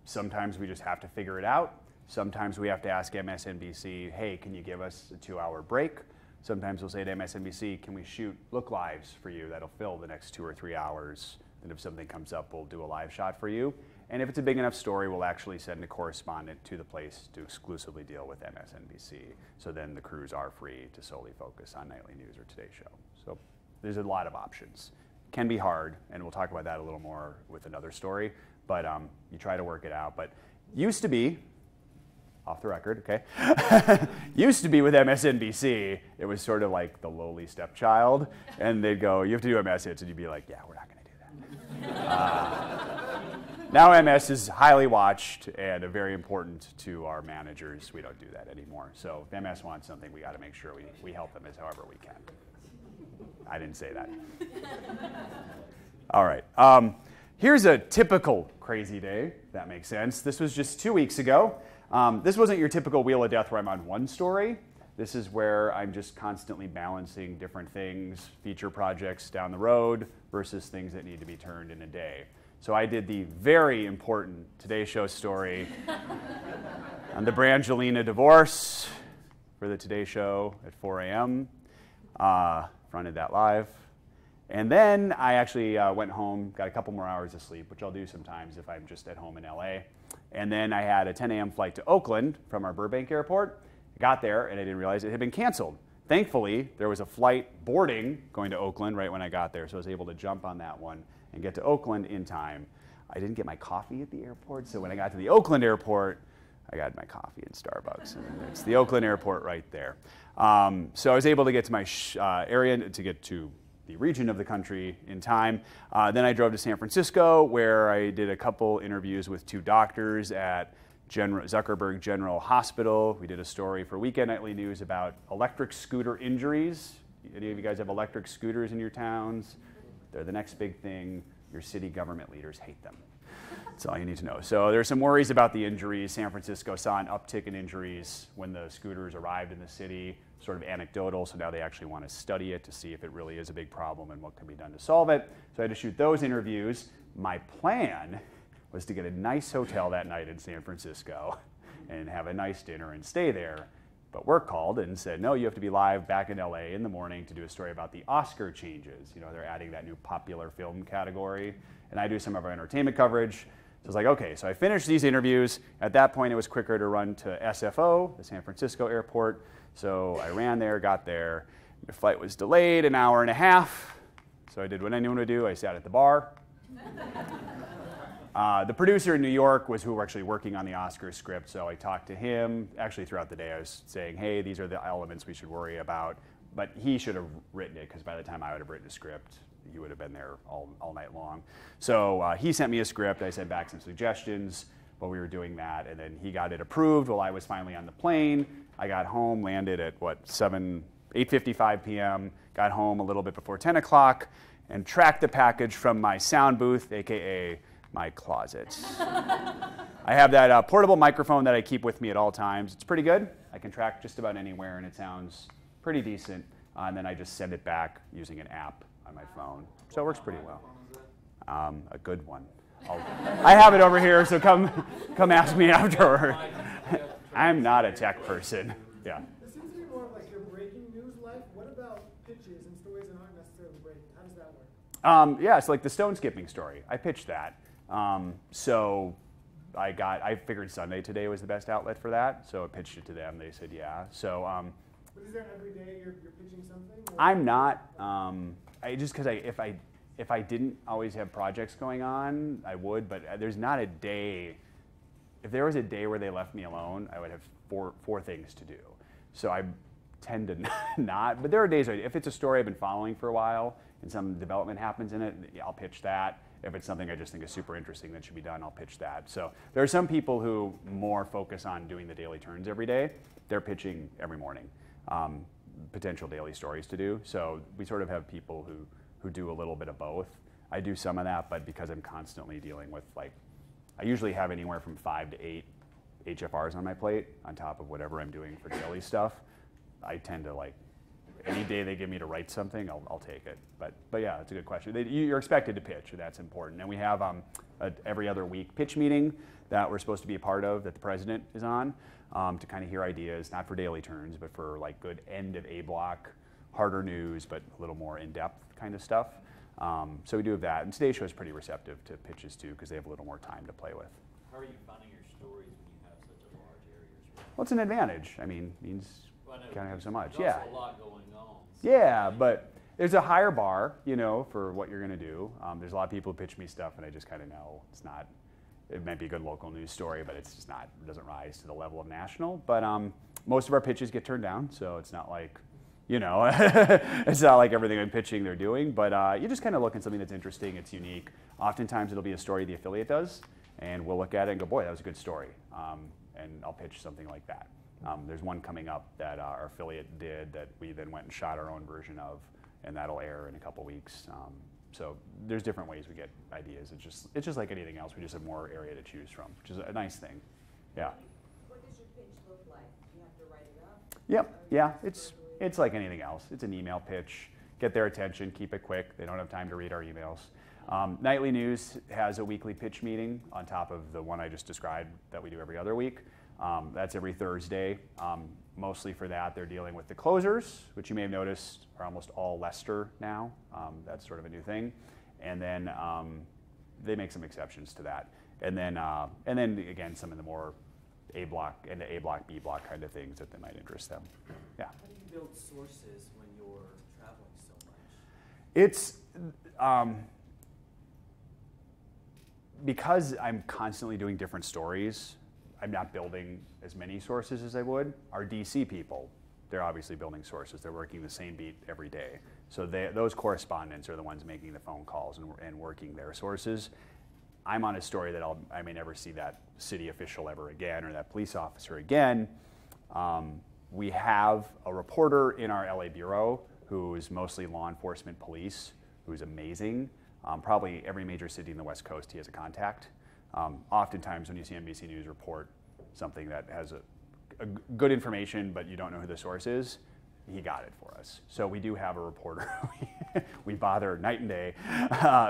Sometimes we just have to figure it out. Sometimes we have to ask MSNBC, hey, can you give us a 2-hour break? Sometimes we'll say to MSNBC, can we shoot look lives for you that'll fill the next 2 or 3 hours? And if something comes up, we'll do a live shot for you. And if it's a big enough story, we'll actually send a correspondent to the place to exclusively deal with MSNBC. So then the crews are free to solely focus on nightly news or Today Show. So there's a lot of options. Can be hard, and we'll talk about that a little more with another story, but you try to work it out. But used to be, off the record, okay, used to be with MSNBC, it was sort of like the lowly stepchild, and they'd go, you have to do MS hits, and you'd be like, yeah, we're not going to do that. Now MS is highly watched and very important to our managers. We don't do that anymore. So if MS wants something, we got to make sure we help them as however we can. I didn't say that. All right. Here's a typical crazy day, if that makes sense. This was just 2 weeks ago. This wasn't your typical Wheel of Death where I'm on one story. This is where I'm just constantly balancing different things, feature projects down the road versus things that need to be turned in a day. So I did the very important Today Show story on the Brangelina divorce for the Today Show at 4 a.m. Fronted that live. And then I actually went home, got a couple more hours of sleep, which I'll do sometimes if I'm just at home in LA. And then I had a 10 a.m. flight to Oakland from our Burbank airport. I got there and I didn't realize it had been canceled. Thankfully, there was a flight boarding going to Oakland right when I got there, so I was able to jump on that one and get to Oakland in time. I didn't get my coffee at the airport, so when I got to the Oakland airport, I got my coffee in Starbucks. And it's the Oakland airport right there. So I was able to get to my area, to get to the region of the country in time. Then I drove to San Francisco, where I did a couple interviews with 2 doctors at Zuckerberg General Hospital. We did a story for Weekend Nightly News about electric scooter injuries. Any of you guys have electric scooters in your towns? They're the next big thing. Your city government leaders hate them. That's all you need to know. So there's some worries about the injuries. San Francisco saw an uptick in injuries when the scooters arrived in the city, sort of anecdotal, so now they actually want to study it to see if it really is a big problem and what can be done to solve it. So I had to shoot those interviews. My plan was to get a nice hotel that night in San Francisco and have a nice dinner and stay there. But work called and said, no, you have to be live back in LA in the morning to do a story about the Oscar changes. You know, they're adding that new popular film category. And I do some of our entertainment coverage. So I was like, okay, so I finished these interviews. At that point, it was quicker to run to SFO, the San Francisco airport. So I ran there, got there. The flight was delayed an hour and a half. So I did what anyone would do. I sat at the bar. The producer in New York was who were actually working on the Oscar script, so I talked to him. Actually, throughout the day, I was saying, hey, these are the elements we should worry about. But he should have written it, because by the time I would have written a script, he would have been there all night long. So he sent me a script. I sent back some suggestions while we were doing that, and then he got it approved while I was finally on the plane. I got home, landed at, 8:55 p.m., got home a little bit before 10 o'clock, and tracked the package from my sound booth, a.k.a. my closet. I have that portable microphone that I keep with me at all times. It's pretty good. I can track just about anywhere, and it sounds pretty decent. And then I just send it back using an app on my phone. So it works pretty well. A good one. I have it over here, so come ask me afterward. I'm not a tech person. Yeah. This seems to be more of like your breaking news life. What about pitches and stories that aren't necessarily breaking? How does that work? Yeah, it's like the stone skipping story. I pitched that. So I figured Sunday Today was the best outlet for that, so I pitched it to them. They said yeah. So But is there every day you're pitching something? Or? I'm not. Just because if I didn't always have projects going on, I would. But there's not a day. If there was a day where they left me alone, I would have four things to do. So I tend to not. But there are days if it's a story I've been following for a while and some development happens in it, I'll pitch that. If it's something I just think is super interesting that should be done, I'll pitch that. So there are some people who more focus on doing the daily turns every day. They're pitching every morning, potential daily stories to do. So we sort of have people who do a little bit of both. I do some of that, but because I'm constantly dealing with I usually have anywhere from 5 to 8 HFRs on my plate on top of whatever I'm doing for daily stuff. I tend to any day they give me to write something, I'll take it. But yeah, it's a good question. You're expected to pitch, that's important. And we have every other week pitch meeting that we're supposed to be a part of that the president is on to kind of hear ideas, not for daily turns, but for good end of A block, harder news, but a little more in-depth kind of stuff. So we do have that. And today's show is pretty receptive to pitches too because they have a little more time to play with. How are you finding your stories when you have such a large area? Well, it's an advantage. I mean, it means you kind of have so much. There's also a lot going on. Yeah, but there's a higher bar, for what you're going to do. There's a lot of people who pitch me stuff, and I just kind of know it's not. It might be a good local news story, but it's just not. It doesn't rise to the level of national. But most of our pitches get turned down, so it's not like, it's not like everything I'm pitching they're doing. But you just kind of look at something that's interesting, it's unique. Oftentimes it'll be a story the affiliate does, and we'll look at it and go, boy, that was a good story, and I'll pitch something like that. There's one coming up that our affiliate did that we then went and shot our own version of, and that'll air in a couple weeks. So there's different ways we get ideas. It's just like anything else. We just have more area to choose from, which is a nice thing. Yeah. What does your pitch look like? Do you have to write it up? Yep. Yeah. It's like anything else. It's an email pitch. Get their attention. Keep it quick. They don't have time to read our emails. Nightly News has a weekly pitch meeting on top of the one I just described that we do every other week. That's every Thursday. Mostly for that, they're dealing with the closers, which you may have noticed are almost all Leicester now. That's sort of a new thing. And then they make some exceptions to that. And then again, some of the more A block, into A block, B block kind of things that might interest them. Yeah. How do you build sources when you're traveling so much? It's because I'm constantly doing different stories. I'm not building as many sources as I would. Our DC people, they're obviously building sources. They're working the same beat every day. So those correspondents are the ones making the phone calls and working their sources. I'm on a story that I may never see that city official ever again or that police officer again. We have a reporter in our LA bureau who is mostly law enforcement police, who's amazing. Probably every major city in the West Coast he has a contact. Oftentimes when you see NBC News report something that has a good information but you don't know who the source is, he got it for us. So we do have a reporter we bother night and day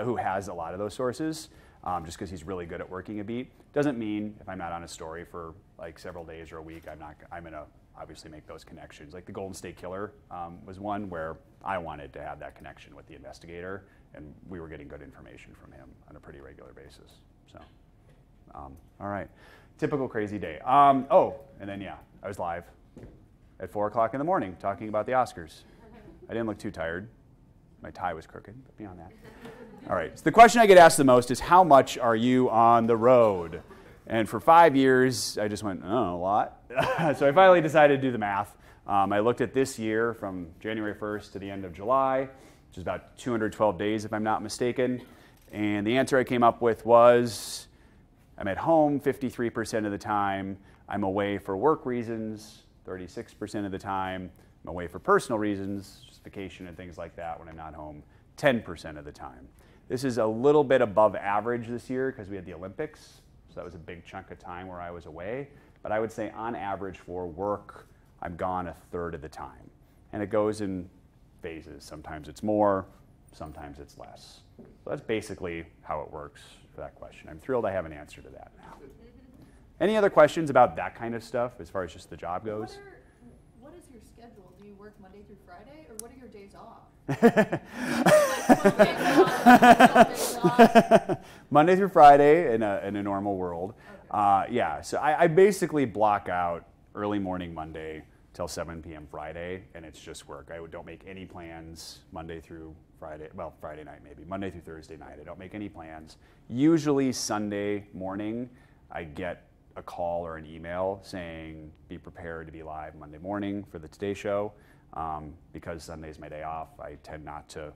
who has a lot of those sources just because he's really good at working a beat. Doesn't mean if I'm not on a story for several days or a week, I'm going to obviously make those connections. Like the Golden State Killer was one where I wanted to have that connection with the investigator, and we were getting good information from him on a pretty regular basis. So. All right, typical crazy day. And then I was live at 4 o'clock in the morning talking about the Oscars. I didn't look too tired. My tie was crooked, but beyond that. All right, so the question I get asked the most is, how much are you on the road? And for 5 years, I just went, a lot. So I finally decided to do the math. I looked at this year from January 1st to the end of July, which is about 212 days if I'm not mistaken. And the answer I came up with was, I'm at home 53% of the time. I'm away for work reasons 36% of the time. I'm away for personal reasons, just vacation and things like that when I'm not home 10% of the time. This is a little bit above average this year because we had the Olympics. So that was a big chunk of time where I was away. But I would say on average for work, I'm gone a third of the time. And it goes in phases. Sometimes it's more, sometimes it's less. So that's basically how it works for that question. I'm thrilled I have an answer to that now. Any other questions about that kind of stuff as far as just the job goes? What is your schedule? Do you work Monday through Friday, or what are your days off? Monday through Friday in a normal world. Okay. So I basically block out early morning Monday till 7 p.m. Friday, and it's just work. I don't make any plans Monday through Friday, well, Friday night maybe, Monday through Thursday night. I don't make any plans. Usually Sunday morning, I get a call or an email saying, be prepared to be live Monday morning for the Today Show. Because Sunday's my day off, I tend not to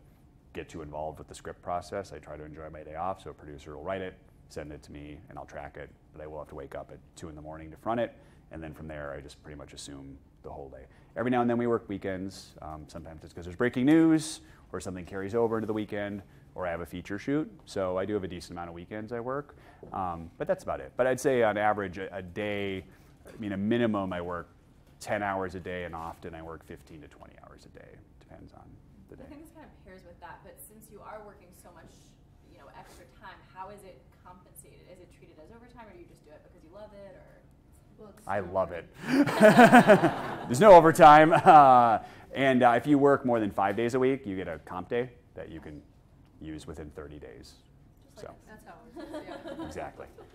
get too involved with the script process. I try to enjoy my day off, so a producer will write it, send it to me, and I'll track it, but I will have to wake up at 2 in the morning to front it, and then from there, I just pretty much assume the whole day. Every now and then we work weekends. Sometimes it's because there's breaking news, or something carries over into the weekend, or I have a feature shoot, so I do have a decent amount of weekends I work, but that's about it. But I'd say on average, a day, I mean, a minimum I work 10 hours a day, and often I work 15 to 20 hours a day. Depends on the day. I think this kind of pairs with that, but since you are working so much, extra time, how is it compensated? Is it treated as overtime, or do you just do it because you love it, or? Well, I love it. There's no overtime. And if you work more than 5 days a week, you get a comp day that you can use within 30 days. So that's how it works. Yeah.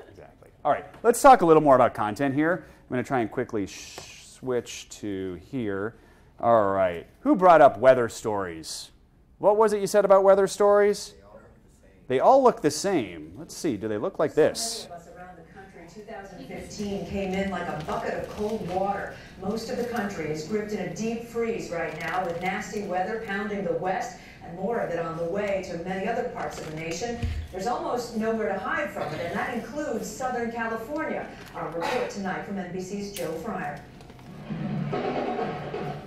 Exactly. All right, let's talk a little more about content here. I'm going to try and quickly switch to here. All right, who brought up weather stories? What was it you said about weather stories? They all look the same. Let's see, do they look like this? Many of us around the country, 2015 came in like a bucket of cold water. Most of the country is gripped in a deep freeze right now, with nasty weather pounding the west and more of it on the way to many other parts of the nation. There's almost nowhere to hide from it, and that includes Southern California. Our report tonight from NBC's Joe Fryer.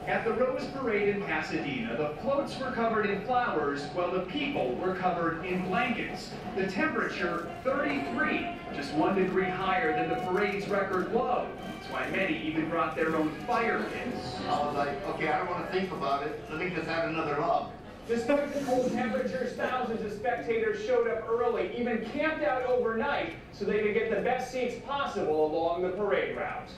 At the Rose Parade in Pasadena, the floats were covered in flowers while the people were covered in blankets. The temperature, 33, just 1 degree higher than the parade's record low. That's why many even brought their own fire pits. I was like, okay, I don't want to think about it. Let me just add another log. Despite the cold temperatures, thousands of spectators showed up early, even camped out overnight so they could get the best seats possible along the parade route.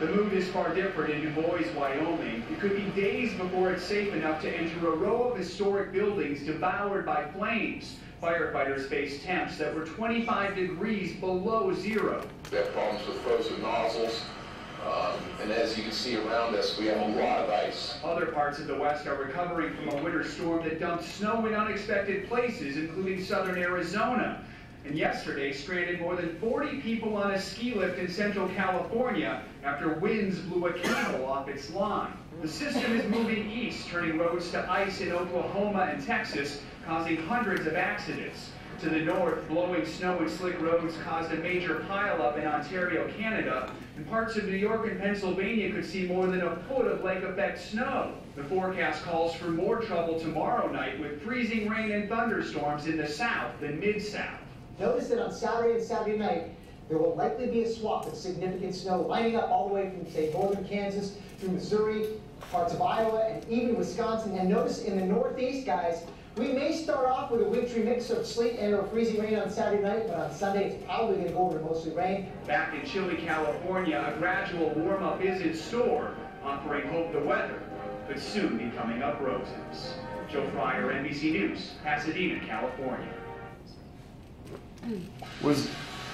The mood is far different in Du Bois, Wyoming. It could be days before it's safe enough to enter a row of historic buildings devoured by flames. Firefighters face temps that were 25 degrees below zero. We have problems with frozen nozzles, and as you can see around us, we have a lot of ice. Other parts of the West are recovering from a winter storm that dumped snow in unexpected places, including southern Arizona. And yesterday stranded more than 40 people on a ski lift in Central California after winds blew a cable off its line. The system is moving east, turning roads to ice in Oklahoma and Texas, causing hundreds of accidents. To the north, blowing snow and slick roads caused a major pileup in Ontario, Canada, and parts of New York and Pennsylvania could see more than a foot of lake-effect snow. The forecast calls for more trouble tomorrow night with freezing rain and thunderstorms in the south and mid-south. Notice that on Saturday and Saturday night, there will likely be a swath of significant snow lining up all the way from, say, northern Kansas through Missouri, parts of Iowa, and even Wisconsin. And notice in the Northeast, guys, we may start off with a wintry mix of sleet and or freezing rain on Saturday night, but on Sunday it's probably going to go over to mostly rain. Back in chilly California, a gradual warm-up is in store, offering hope the weather could soon be coming up roses. Joe Fryer, NBC News, Pasadena, California.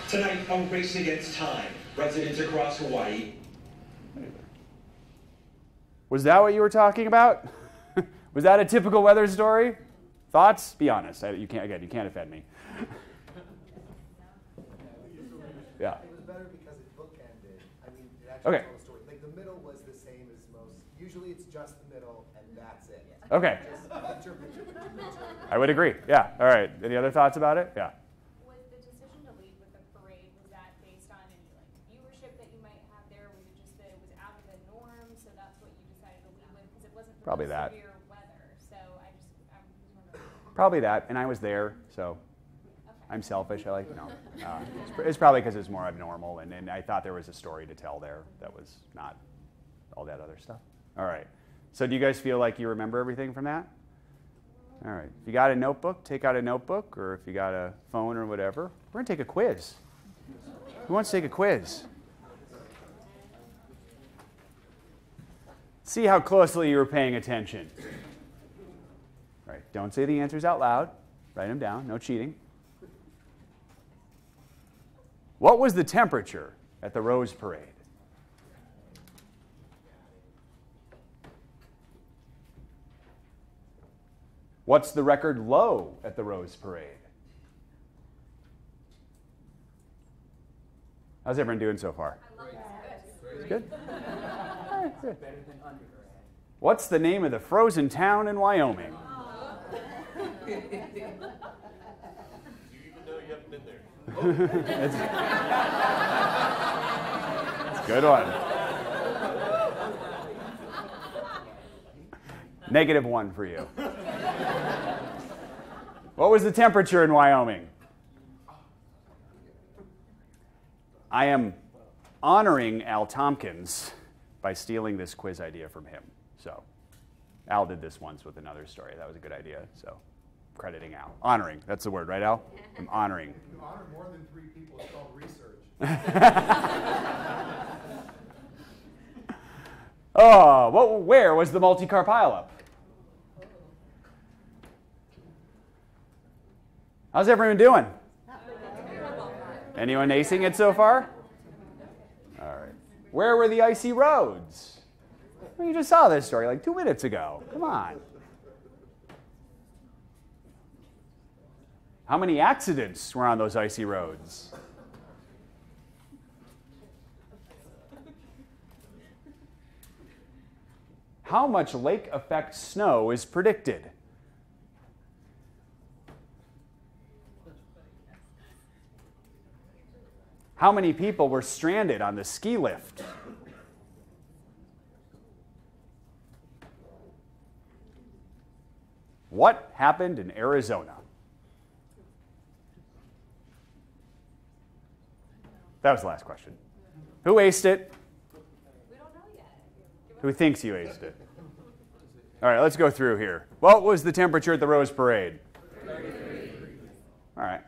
Tonight on Race Against Time, residents across Hawaii. Was that what you were talking about? Was that a typical weather story? Thoughts? Be honest. You can't offend me. Yeah. It was better because it bookended. I mean, it actually told a story. Like the middle was the same as most. Usually it's just the middle and that's it. Okay. Just picture. I would agree. Yeah. All right. Any other thoughts about it? Yeah. Was the decision to lead with the parade, was that based on any viewership that you might have there? Was it just that it was out of the norm, so that's what you decided to lead with? Because it wasn't Probably that. severe weather, so I was wondering. Probably that. And I was there, so I'm selfish. I like, no. It's probably because it's more abnormal, and I thought there was a story to tell there that was not all that other stuff. All right. So do you guys feel like you remember everything from that? All right. If you got a notebook, take out a notebook, or if you got a phone or whatever, we're going to take a quiz. Who wants to take a quiz? See how closely you were paying attention. All right. Don't say the answers out loud. Write them down. No cheating. What was the temperature at the Rose Parade? What's the record low at the Rose Parade? How's everyone doing so far? Good? All right, good. What's the name of the frozen town in Wyoming? Do you even know you haven't been there? That's a good one. -1 for you. What was the temperature in Wyoming? I am honoring Al Tompkins by stealing this quiz idea from him. So Al did this once with another story. That was a good idea. So crediting Al. Honoring. That's the word, right, Al? I'm honoring. You honor more than 3 people. It's called research. Oh, where was the multi-car pileup? How's everyone doing? Anyone acing it so far? All right. Where were the icy roads? Well, you just saw this story like 2 minutes ago. Come on. How many accidents were on those icy roads? How much lake effect snow is predicted? How many people were stranded on the ski lift? What happened in Arizona? That was the last question. Who aced it? We don't know yet. Who thinks you aced it? All right, let's go through here. What was the temperature at the Rose Parade? 33. All right.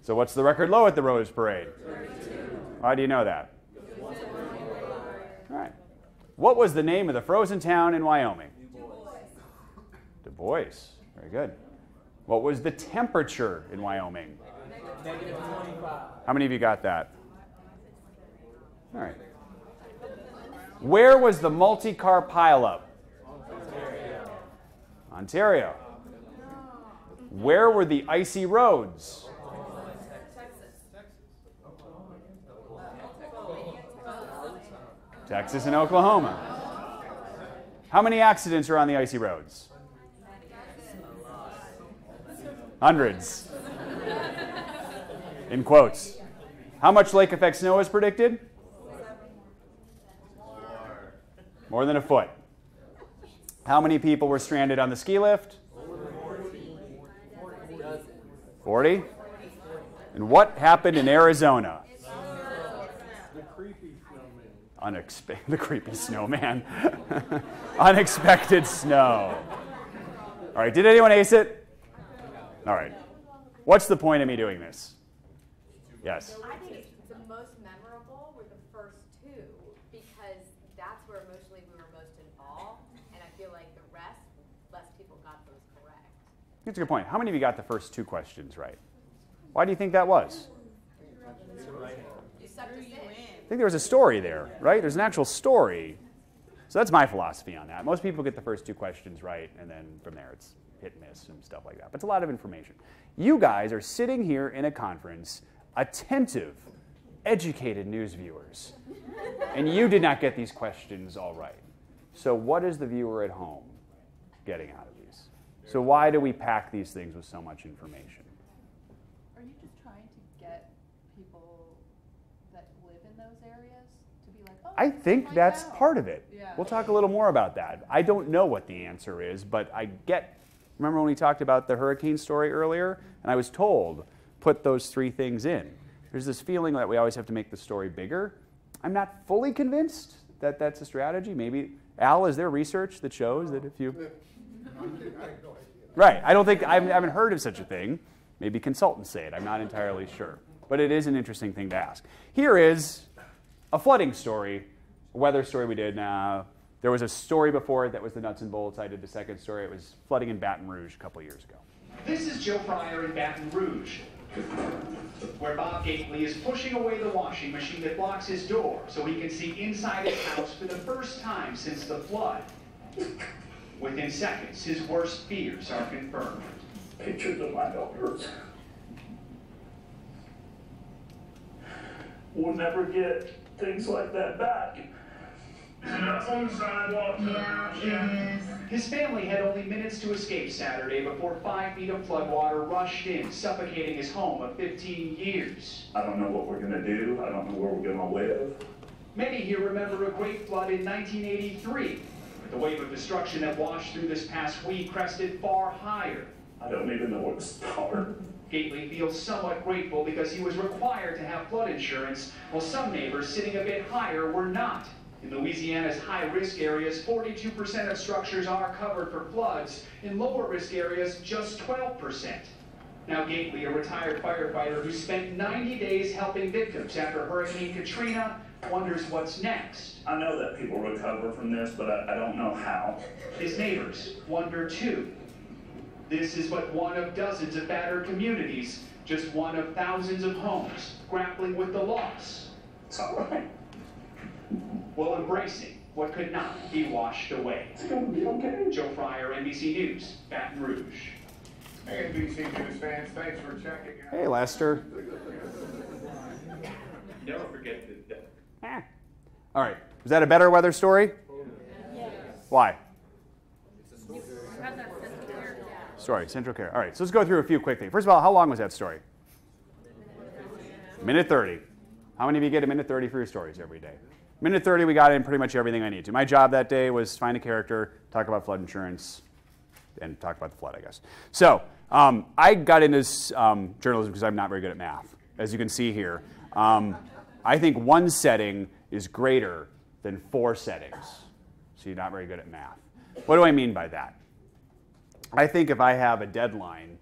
So what's the record low at the Rose Parade? 32. Why do you know that? All right. What was the name of the frozen town in Wyoming? Du Bois. Very good. What was the temperature in Wyoming? -25. How many of you got that? All right. Where was the multi-car pileup? Ontario. Where were the icy roads? Texas and Oklahoma. How many accidents are on the icy roads? Hundreds. In quotes. How much lake effect snow is predicted? More than a foot. How many people were stranded on the ski lift? 40? And what happened in Arizona? The creepy snowman. The creepy snowman. Unexpected snow. All right, did anyone ace it? All right. What's the point of me doing this? Yes. I think the most memorable were the first 2 because that's where emotionally we were most involved, and I feel like the rest, less people got those correct. That's a good point. How many of you got the first 2 questions right? Why do you think that was? You sucked us in. I think there was a story there, right? There's an actual story. So that's my philosophy on that. Most people get the first 2 questions right, and then from there it's hit and miss and stuff like that. But it's a lot of information. You guys are sitting here in a conference, attentive, educated news viewers, and you did not get these questions all right. So what is the viewer at home getting out of these? So why do we pack these things with so much information? Are you just trying to get people that live in those areas to be like, oh, I think that's out. part of it. Yeah. We'll talk a little more about that. I don't know what the answer is, but I get, remember when we talked about the hurricane story earlier? And I was told, put those 3 things in. There's this feeling that we always have to make the story bigger. I'm not fully convinced that that's a strategy. Maybe, Al, is there research that shows that if you... Right, I haven't heard of such a thing. Maybe consultants say it, I'm not entirely sure. But it is an interesting thing to ask. Here is a flooding story, a weather story we did. There was a story before it that was the nuts and bolts. I did the second story. It was flooding in Baton Rouge a couple years ago. This is Joe Fryer in Baton Rouge, where Bob Gately is pushing away the washing machine that blocks his door so he can see inside his house for the first time since the flood. Within seconds, his worst fears are confirmed. Pictures of my daughters. We'll never get things like that back. That's on the sidewalk. Yeah, it is. His family had only minutes to escape Saturday before 5 feet of floodwater rushed in, suffocating his home of 15 years. I don't know what we're going to do. I don't know where we're going to live. Many here remember a great flood in 1983. But the wave of destruction that washed through this past week crested far higher. I don't even know where to start. Gately feels somewhat grateful because he was required to have flood insurance, while some neighbors sitting a bit higher were not. In Louisiana's high-risk areas, 42% of structures are covered for floods. In lower-risk areas, just 12%. Now Gately, a retired firefighter who spent 90 days helping victims after Hurricane Katrina, wonders what's next. I know that people recover from this, but I don't know how. His neighbors wonder too. This is but one of dozens of battered communities, just one of thousands of homes grappling with the loss. It's all right. While embracing what could not be washed away. It's going to be okay. Joe Fryer, NBC News, Baton Rouge. Hey, NBC News fans, thanks for checking out. Hey, Lester. Never forget that. All right. Was that a better weather story? Yes. Why? How's that central care? Story, Central Care. All right, so let's go through a few quickly. First of all, how long was that story? Minute 30. How many of you get a minute 30 for your stories every day? Minute 30, we got in pretty much everything I need to. My job that day was find a character, talk about flood insurance, and talk about the flood, I guess. So I got into journalism because I'm not very good at math. As you can see here, I think one setting is greater than 4 settings. So you're not very good at math. What do I mean by that? I think if I have a deadline,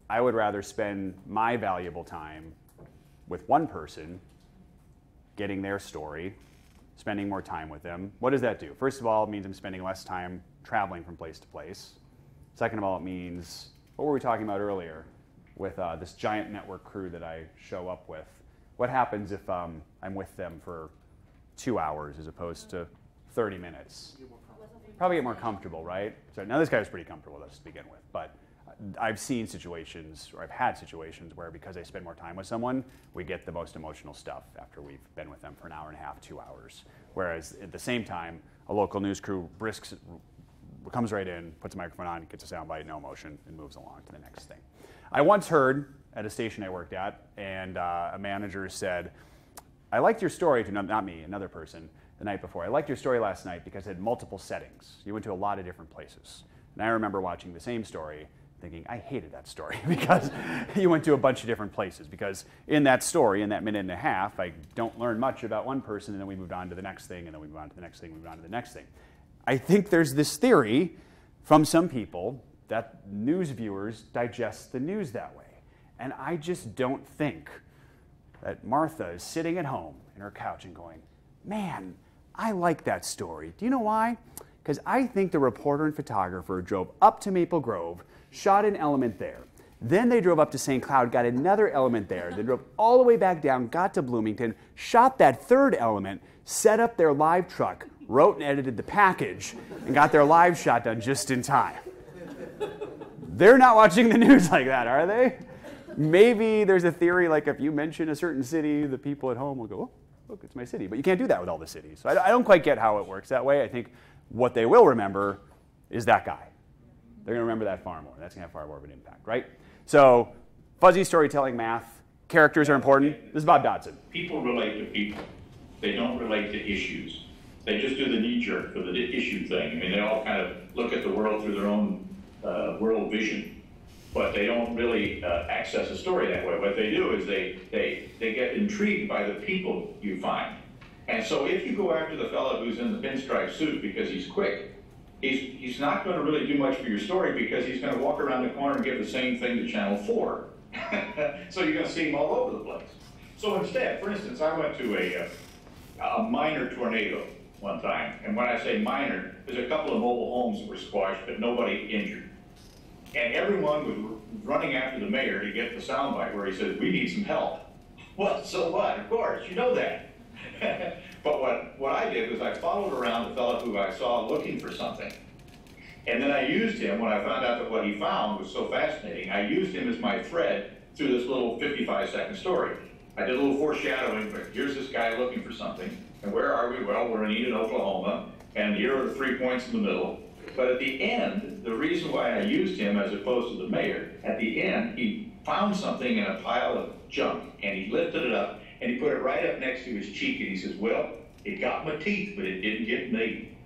I would rather spend my valuable time with one person, getting their story, spending more time with them. What does that do? First of all, it means I'm spending less time traveling from place to place. Second of all, it means, what were we talking about earlier with this giant network crew that I show up with? What happens if I'm with them for 2 hours as opposed to 30 minutes? Probably get more comfortable, right? So now this guy was pretty comfortable with us to begin with, but I've seen situations, or I've had situations where because I spend more time with someone, we get the most emotional stuff after we've been with them for an hour and a half, 2 hours. Whereas at the same time, a local news crew comes right in, puts a microphone on, gets a soundbite, no emotion, and moves along to the next thing. I once heard at a station I worked at, and a manager said, I liked your story, to not me, another person, the night before. I liked your story last night because it had multiple settings. You went to a lot of different places. And I remember watching the same story thinking, I hated that story because you went to a bunch of different places. Because in that story, in that minute and a half, I don't learn much about one person, and then we moved on to the next thing, and then we moved on to the next thing, moved on to the next thing. I think there's this theory from some people that news viewers digest the news that way. And I just don't think that Martha is sitting at home in her couch and going, man, I like that story. Do you know why? Because I think the reporter and photographer drove up to Maple Grove, shot an element there. Then they drove up to St. Cloud, got another element there. They drove all the way back down, got to Bloomington, shot that third element, set up their live truck, wrote and edited the package, and got their live shot done just in time. They're not watching the news like that, are they? Maybe there's a theory like if you mention a certain city, the people at home will go, oh, look, it's my city. But you can't do that with all the cities. So I don't quite get how it works that way. I think what they will remember is that guy. They're going to remember that far more. That's going to have far more of an impact, right? So fuzzy storytelling, math, characters are important. This is Bob Dodson. People relate to people. They don't relate to issues. They just do the knee-jerk for the issue thing. I mean, they all kind of look at the world through their own world vision, but they don't really access a story that way. What they do is they get intrigued by the people you find. And so if you go after the fellow who's in the pinstripe suit because he's quick, he's not going to really do much for your story because he's going to walk around the corner and give the same thing to Channel 4. So you're going to see him all over the place. So instead, for instance, I went to a minor tornado one time. And when I say minor, there's a couple of mobile homes that were squashed, but nobody injured. And everyone was running after the mayor to get the soundbite where he said, we need some help. Well, so what? Of course, you know that. But what I did was I followed around the fellow who I saw looking for something. And then I used him, when I found out that what he found was so fascinating, I used him as my thread through this little 55-second story. I did a little foreshadowing, but here's this guy looking for something. And where are we? Well, we're in Eden, Oklahoma, and here are the 3 points in the middle. But at the end, the reason why I used him as opposed to the mayor, at the end, he found something in a pile of junk, and he lifted it up, and he put it right up next to his cheek, and he says, well, it got my teeth, but it didn't get me.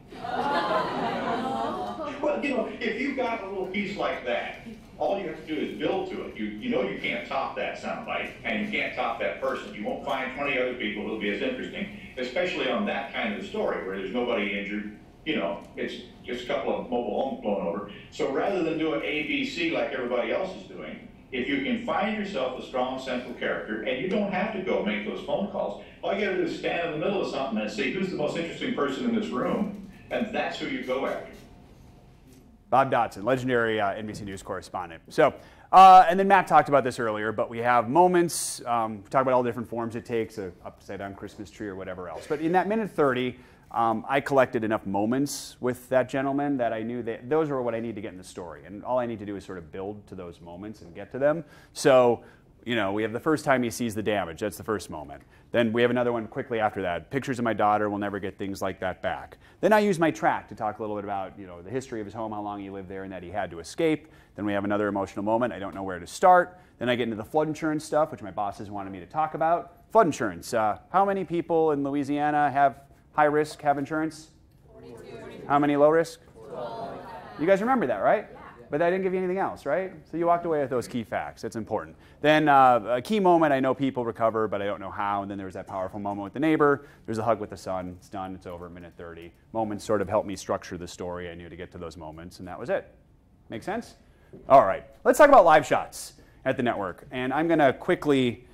Well, you know, if you got a little piece like that, all you have to do is build to it. You know you can't top that soundbite, and you can't top that person. You won't find 20 other people who'll be as interesting, especially on that kind of story where there's nobody injured. You know, it's just a couple of mobile homes blown over. So rather than do an ABC like everybody else is doing, if you can find yourself a strong central character, and you don't have to go make those phone calls, all you gotta do is stand in the middle of something and see who's the most interesting person in this room, and that's who you go after. Bob Dotson, legendary NBC News correspondent. So, and then Matt talked about this earlier, but we have moments, we talk about all the different forms it takes, an upside down Christmas tree or whatever else. But in that minute 30, I collected enough moments with that gentleman that I knew that those were what I need to get in the story. And all I need to do is sort of build to those moments and get to them. So, you know, we have the first time he sees the damage. That's the first moment. Then we have another one quickly after that. Pictures of my daughter, will never get things like that back. Then I use my track to talk a little bit about, you know, the history of his home, how long he lived there, and that he had to escape. Then we have another emotional moment. I don't know where to start. Then I get into the flood insurance stuff, which my bosses wanted me to talk about. Flood insurance. How many people in Louisiana have high risk, have insurance? 42. How many low risk? 12. You guys remember that, right? Yeah. But I didn't give you anything else, right? So you walked away with those key facts. That's important. Then a key moment, I know people recover, but I don't know how. And then there was that powerful moment with the neighbor. There's a hug with the son. It's done. It's over. Minute 30. Moments sort of helped me structure the story. I knew to get to those moments, and that was it. Make sense? All right. Let's talk about live shots at the network. And I'm going to quickly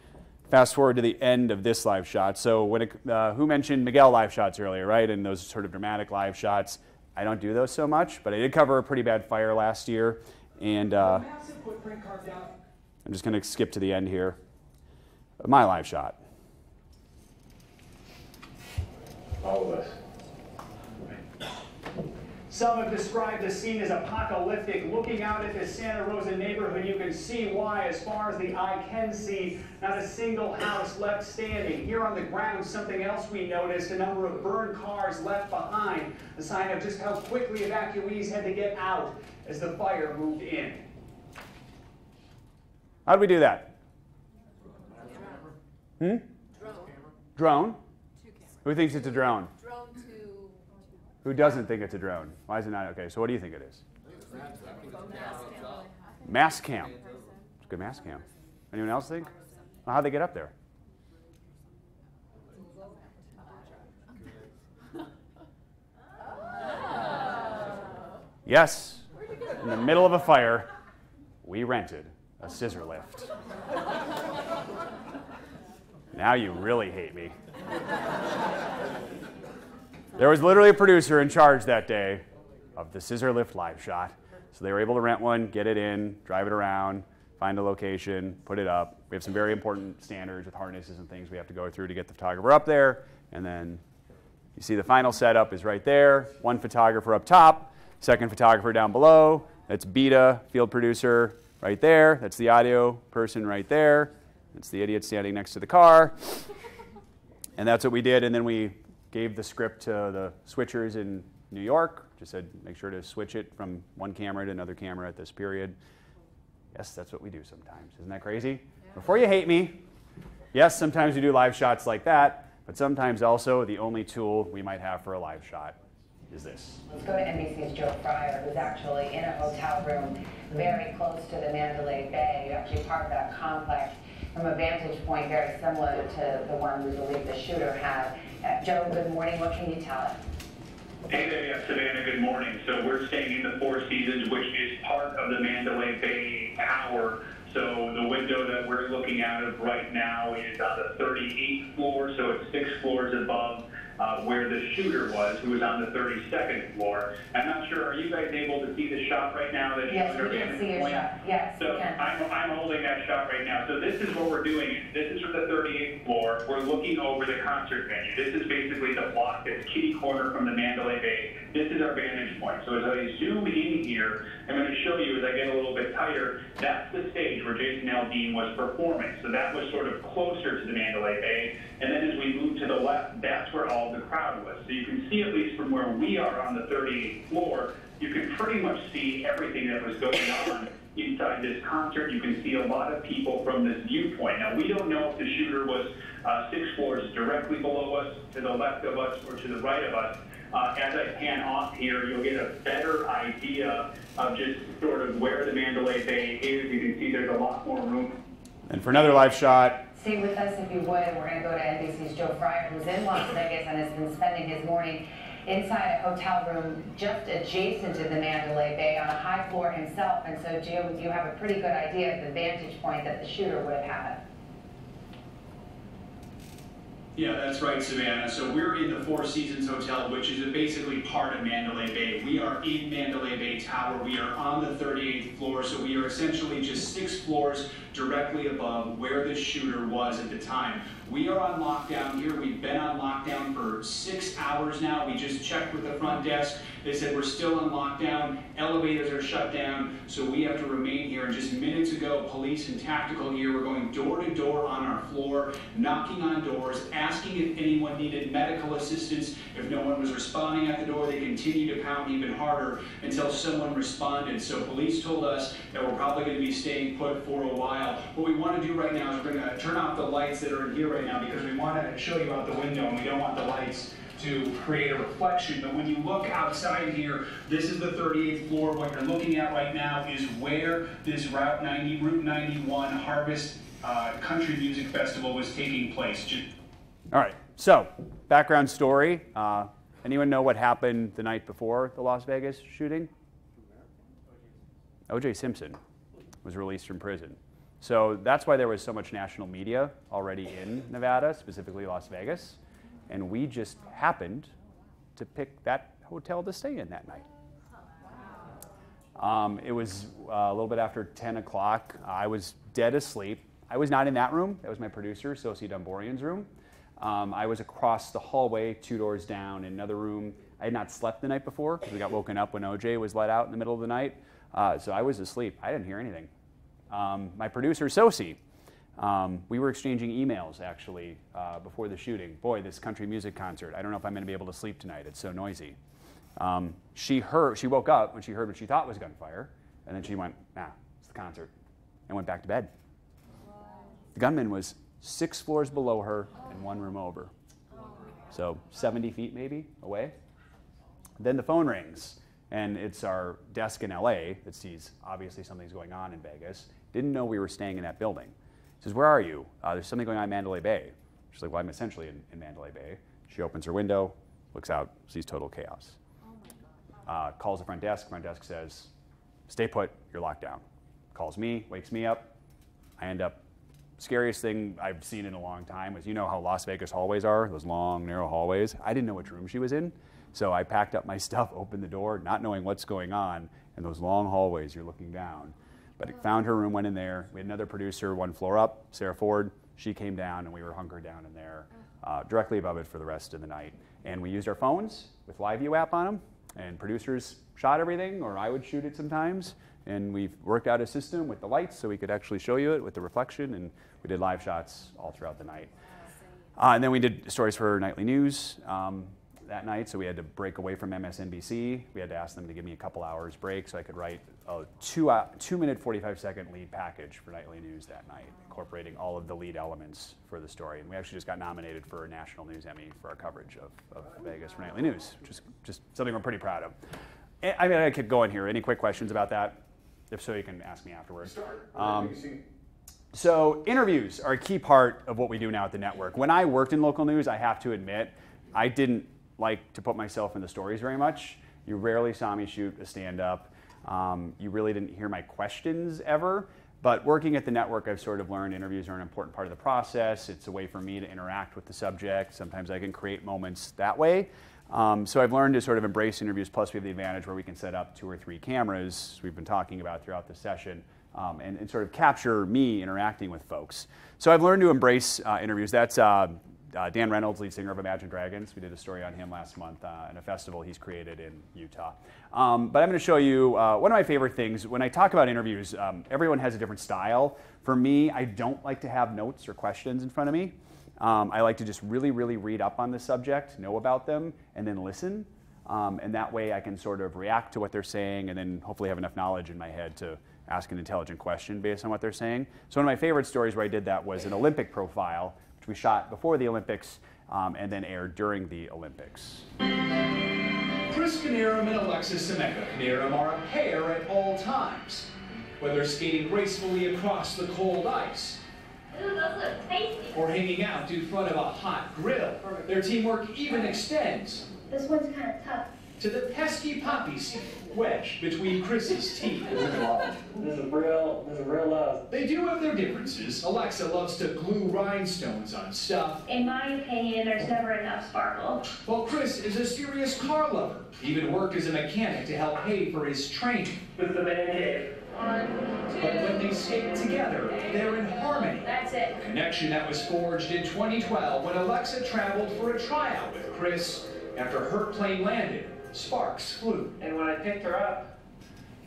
fast forward to the end of this live shot. So when who mentioned Miguel live shots earlier, right? And those sort of dramatic live shots. I don't do those so much, but I did cover a pretty bad fire last year. And I'm just going to skip to the end here. My live shot. All of us. Some have described the scene as apocalyptic. Looking out at the Santa Rosa neighborhood, you can see why, as far as the eye can see, not a single house left standing. Here on the ground, something else we noticed, a number of burned cars left behind, a sign of just how quickly evacuees had to get out as the fire moved in. How did we do that? Drone? Who thinks it's a drone? Who doesn't think it's a drone? Why is it not? Okay, so what do you think it is? Mass cam. It's a good mass cam. Anyone else think? Well, how'd they get up there? Yes, in the middle of a fire, we rented a scissor lift. Now you really hate me. There was literally a producer in charge that day of the scissor lift live shot. So they were able to rent one, get it in, drive it around, find a location, put it up. We have some very important standards with harnesses and things we have to go through to get the photographer up there. And then you see the final setup is right there. One photographer up top, second photographer down below. That's Beta, field producer, right there. That's the audio person right there. That's the idiot standing next to the car. And that's what we did. And then we gave the script to the switchers in New York. Just said, make sure to switch it from one camera to another camera at this period. Yes, that's what we do sometimes. Isn't that crazy? Yeah. Before you hate me, yes, sometimes we do live shots like that, but sometimes also the only tool we might have for a live shot is this. Let's go to NBC's Joe Fryer, who's actually in a hotel room very close to the Mandalay Bay, actually part of that complex, from a vantage point very similar to the one we believe the shooter had. Joe, good morning. What can you tell us? Hey there, yes, Savannah, good morning. So we're staying in the Four Seasons, which is part of the Mandalay Bay Tower. So the window that we're looking out of right now is on the 38th floor, so it's 6 floors above where the shooter was, who was on the 32nd floor. I'm not sure, are you guys able to see the shot right now? Yes, we can see your shot. Yes, so we can. I'm holding that shot right now. So this is what we're doing. This is from the 38th floor. we're looking over the concert venue. This is basically the block that's kitty corner from the Mandalay Bay. This is our vantage point. So as I zoom in here, I'm going to show you as I get a little bit tighter, that's the stage where Jason Aldean was performing. So that was sort of closer to the Mandalay Bay. And then as we move to the left, that's where all the crowd was. So you can see, at least from where we are on the 38th floor, you can pretty much see everything that was going on inside this concert. You can see a lot of people from this viewpoint. Now, we don't know if the shooter was 6 floors directly below us, to the left of us, or to the right of us. As I pan off here, you'll get a better idea of just sort of where the Mandalay Bay is. You can see there's a lot more room. And for another live shot. Stay with us if you would. We're going to go to NBC's Joe Fryer, who's in Las Vegas and has been spending his morning inside a hotel room just adjacent to the Mandalay Bay on a high floor himself. And so, Joe, you have a pretty good idea of the vantage point that the shooter would have had. Yeah, that's right, Savannah. So we're in the Four Seasons Hotel, which is basically part of Mandalay Bay. We are in Mandalay Bay Tower. We are on the 38th floor, so we are essentially just 6 floors directly above where the shooter was at the time. We are on lockdown here. We've been on lockdown for 6 hours now. We just checked with the front desk. They said we're still on lockdown. Elevators are shut down, so we have to remain here. And just minutes ago, police and tactical here were going door to door on our floor, knocking on doors, asking if anyone needed medical assistance. If no one was responding at the door, they continued to pound even harder until someone responded. So police told us that we're probably going to be staying put for a while. What we want to do right now is we're going to turn off the lights that are in here right now because we want to show you out the window and we don't want the lights to create a reflection. But when you look outside here, this is the 38th floor. What you're looking at right now is where this Route 91 Harvest Country Music Festival was taking place. All right, so background story. Anyone know what happened the night before the Las Vegas shooting? O.J. Simpson was released from prison. So that's why there was so much national media already in Nevada, specifically Las Vegas. And we just happened to pick that hotel to stay in that night. It was a little bit after 10 o'clock. I was dead asleep. I was not in that room. That was my producer, Sosie Dumborian's room. I was across the hallway, 2 doors down, in another room. I had not slept the night before because we got woken up when OJ was let out in the middle of the night. So I was asleep. I didn't hear anything. My producer, Sosie, we were exchanging emails, actually, before the shooting. Boy, this country music concert, I don't know if I'm going to be able to sleep tonight. It's so noisy. She woke up when she heard what she thought was gunfire, and then she went, it's the concert, and went back to bed. The gunman was 6 floors below her and 1 room over. So 70 feet maybe away. Then the phone rings, and it's our desk in LA that sees obviously something's going on in Vegas. Didn't know we were staying in that building. Says, where are you? There's something going on in Mandalay Bay. She's like, well, I'm essentially in Mandalay Bay. She opens her window, looks out, sees total chaos. Calls the front desk. Front desk says, stay put, you're locked down. Calls me, wakes me up. I end up, scariest thing I've seen in a long time was, you know how Las Vegas hallways are, those long, narrow hallways? I didn't know which room she was in. So I packed up my stuff, opened the door, not knowing what's going on, and those long hallways, you're looking down. But I found her room, went in there. We had another producer 1 floor up, Sarah Ford. She came down, and we were hunkered down in there, directly above it for the rest of the night. And we used our phones with Live View app on them, and producers shot everything, or I would shoot it sometimes. And we've worked out a system with the lights so we could actually show you it with the reflection, and we did live shots all throughout the night. And then we did stories for nightly news that night, so we had to break away from MSNBC. We had to ask them to give me a couple hours break so I could write a 2-minute, 45-second lead package for nightly news that night, incorporating all of the lead elements for the story. And we actually just got nominated for a National News Emmy for our coverage of Vegas for nightly news, which is just something we're pretty proud of. I mean, I could go in here. Any quick questions about that? If so, you can ask me afterwards. So interviews are a key part of what we do now at the network. When I worked in local news, I have to admit, I didn't like to put myself in the stories very much. You rarely saw me shoot a stand-up. You really didn't hear my questions ever. But working at the network, I've sort of learned interviews are an important part of the process. It's a way for me to interact with the subject. Sometimes I can create moments that way. So I've learned to sort of embrace interviews, plus we have the advantage where we can set up 2 or 3 cameras we've been talking about throughout the session and sort of capture me interacting with folks. So I've learned to embrace interviews. That's Dan Reynolds, lead singer of Imagine Dragons. We did a story on him last month at a festival he's created in Utah. But I'm going to show you one of my favorite things. When I talk about interviews, everyone has a different style. For me, I don't like to have notes or questions in front of me. I like to just really, really read up on the subject, know about them, and then listen. And that way I can sort of react to what they're saying and then hopefully have enough knowledge in my head to ask an intelligent question based on what they're saying. So one of my favorite stories where I did that was an Olympic profile, which we shot before the Olympics and then aired during the Olympics. Chris Knierim and Alexis Semeka Knierim are a pair at all times. Whether skating gracefully across the cold ice, Ooh, those look tasty. or hanging out in front of a hot grill, their teamwork even extends This one's kind of tough. to the pesky poppy seed wedged between Chris's teeth. This is real love. They do have their differences. Alexa loves to glue rhinestones on stuff, In my opinion, there's never enough sparkle. while Chris is a serious car lover. He even worked as a mechanic to help pay for his training. This is the man cave. But when they skate together, they're in harmony. That's it. A connection that was forged in 2012 when Alexa traveled for a tryout with Chris. After her plane landed, sparks flew. And when I picked her up,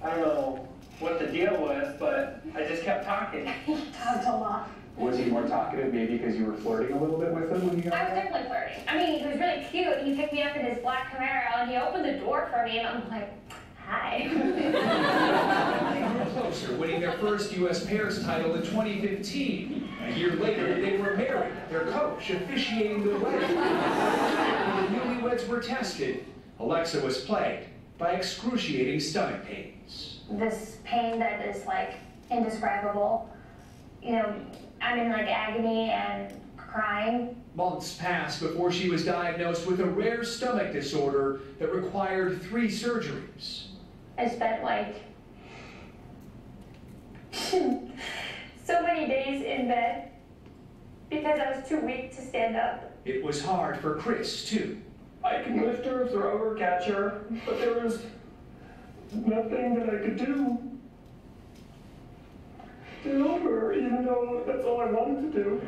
I don't know what the deal was, but I just kept talking. He talked a lot. Was he more talkative maybe because you were flirting a little bit with him when you got I was definitely flirting. I mean, he was really cute. He picked me up in his black Camaro and he opened the door for me and I'm like, hi. They grew closer, winning their first U.S. pairs title in 2015. A year later, they were married, their coach officiating the wedding. When the newlyweds were tested, Alexa was plagued by excruciating stomach pains. This pain that is like indescribable. You know, I'm in like agony and crying. Months passed before she was diagnosed with a rare stomach disorder that required 3 surgeries. I spent like so many days in bed because I was too weak to stand up. It was hard for Chris, too. I could lift her, throw her, catch her, but there was nothing that I could do to help her, even though that's all I wanted to do.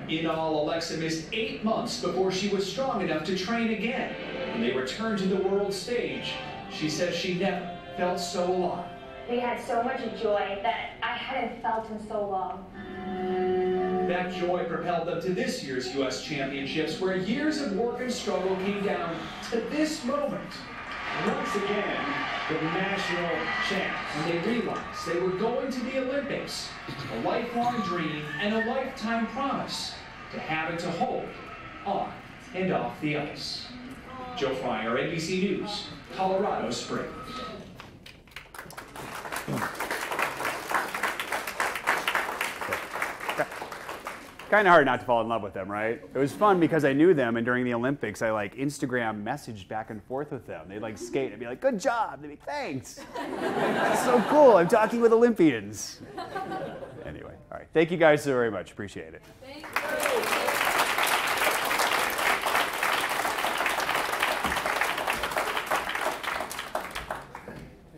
In all, Alexa missed 8 months before she was strong enough to train again. When they returned to the world stage, she says she never felt so alive. We had so much joy that I hadn't felt in so long. That joy propelled them to this year's U.S. Championships, where years of work and struggle came down to this moment. Once again, the national champs. And they realized they were going to the Olympics, a lifelong dream and a lifetime promise to have and to hold on and off the ice. Joe Fryer, NBC News, Colorado Springs. Kind of hard not to fall in love with them, right? It was fun because I knew them, and during the Olympics, I like Instagram messaged back and forth with them. They'd like skate, I'd be like, good job. They'd be, thanks. That's so cool. I'm talking with Olympians. Anyway, all right. Thank you guys so very much. Appreciate it. Thank you.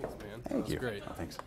Thanks, man. Thank you. Great. Oh, thanks.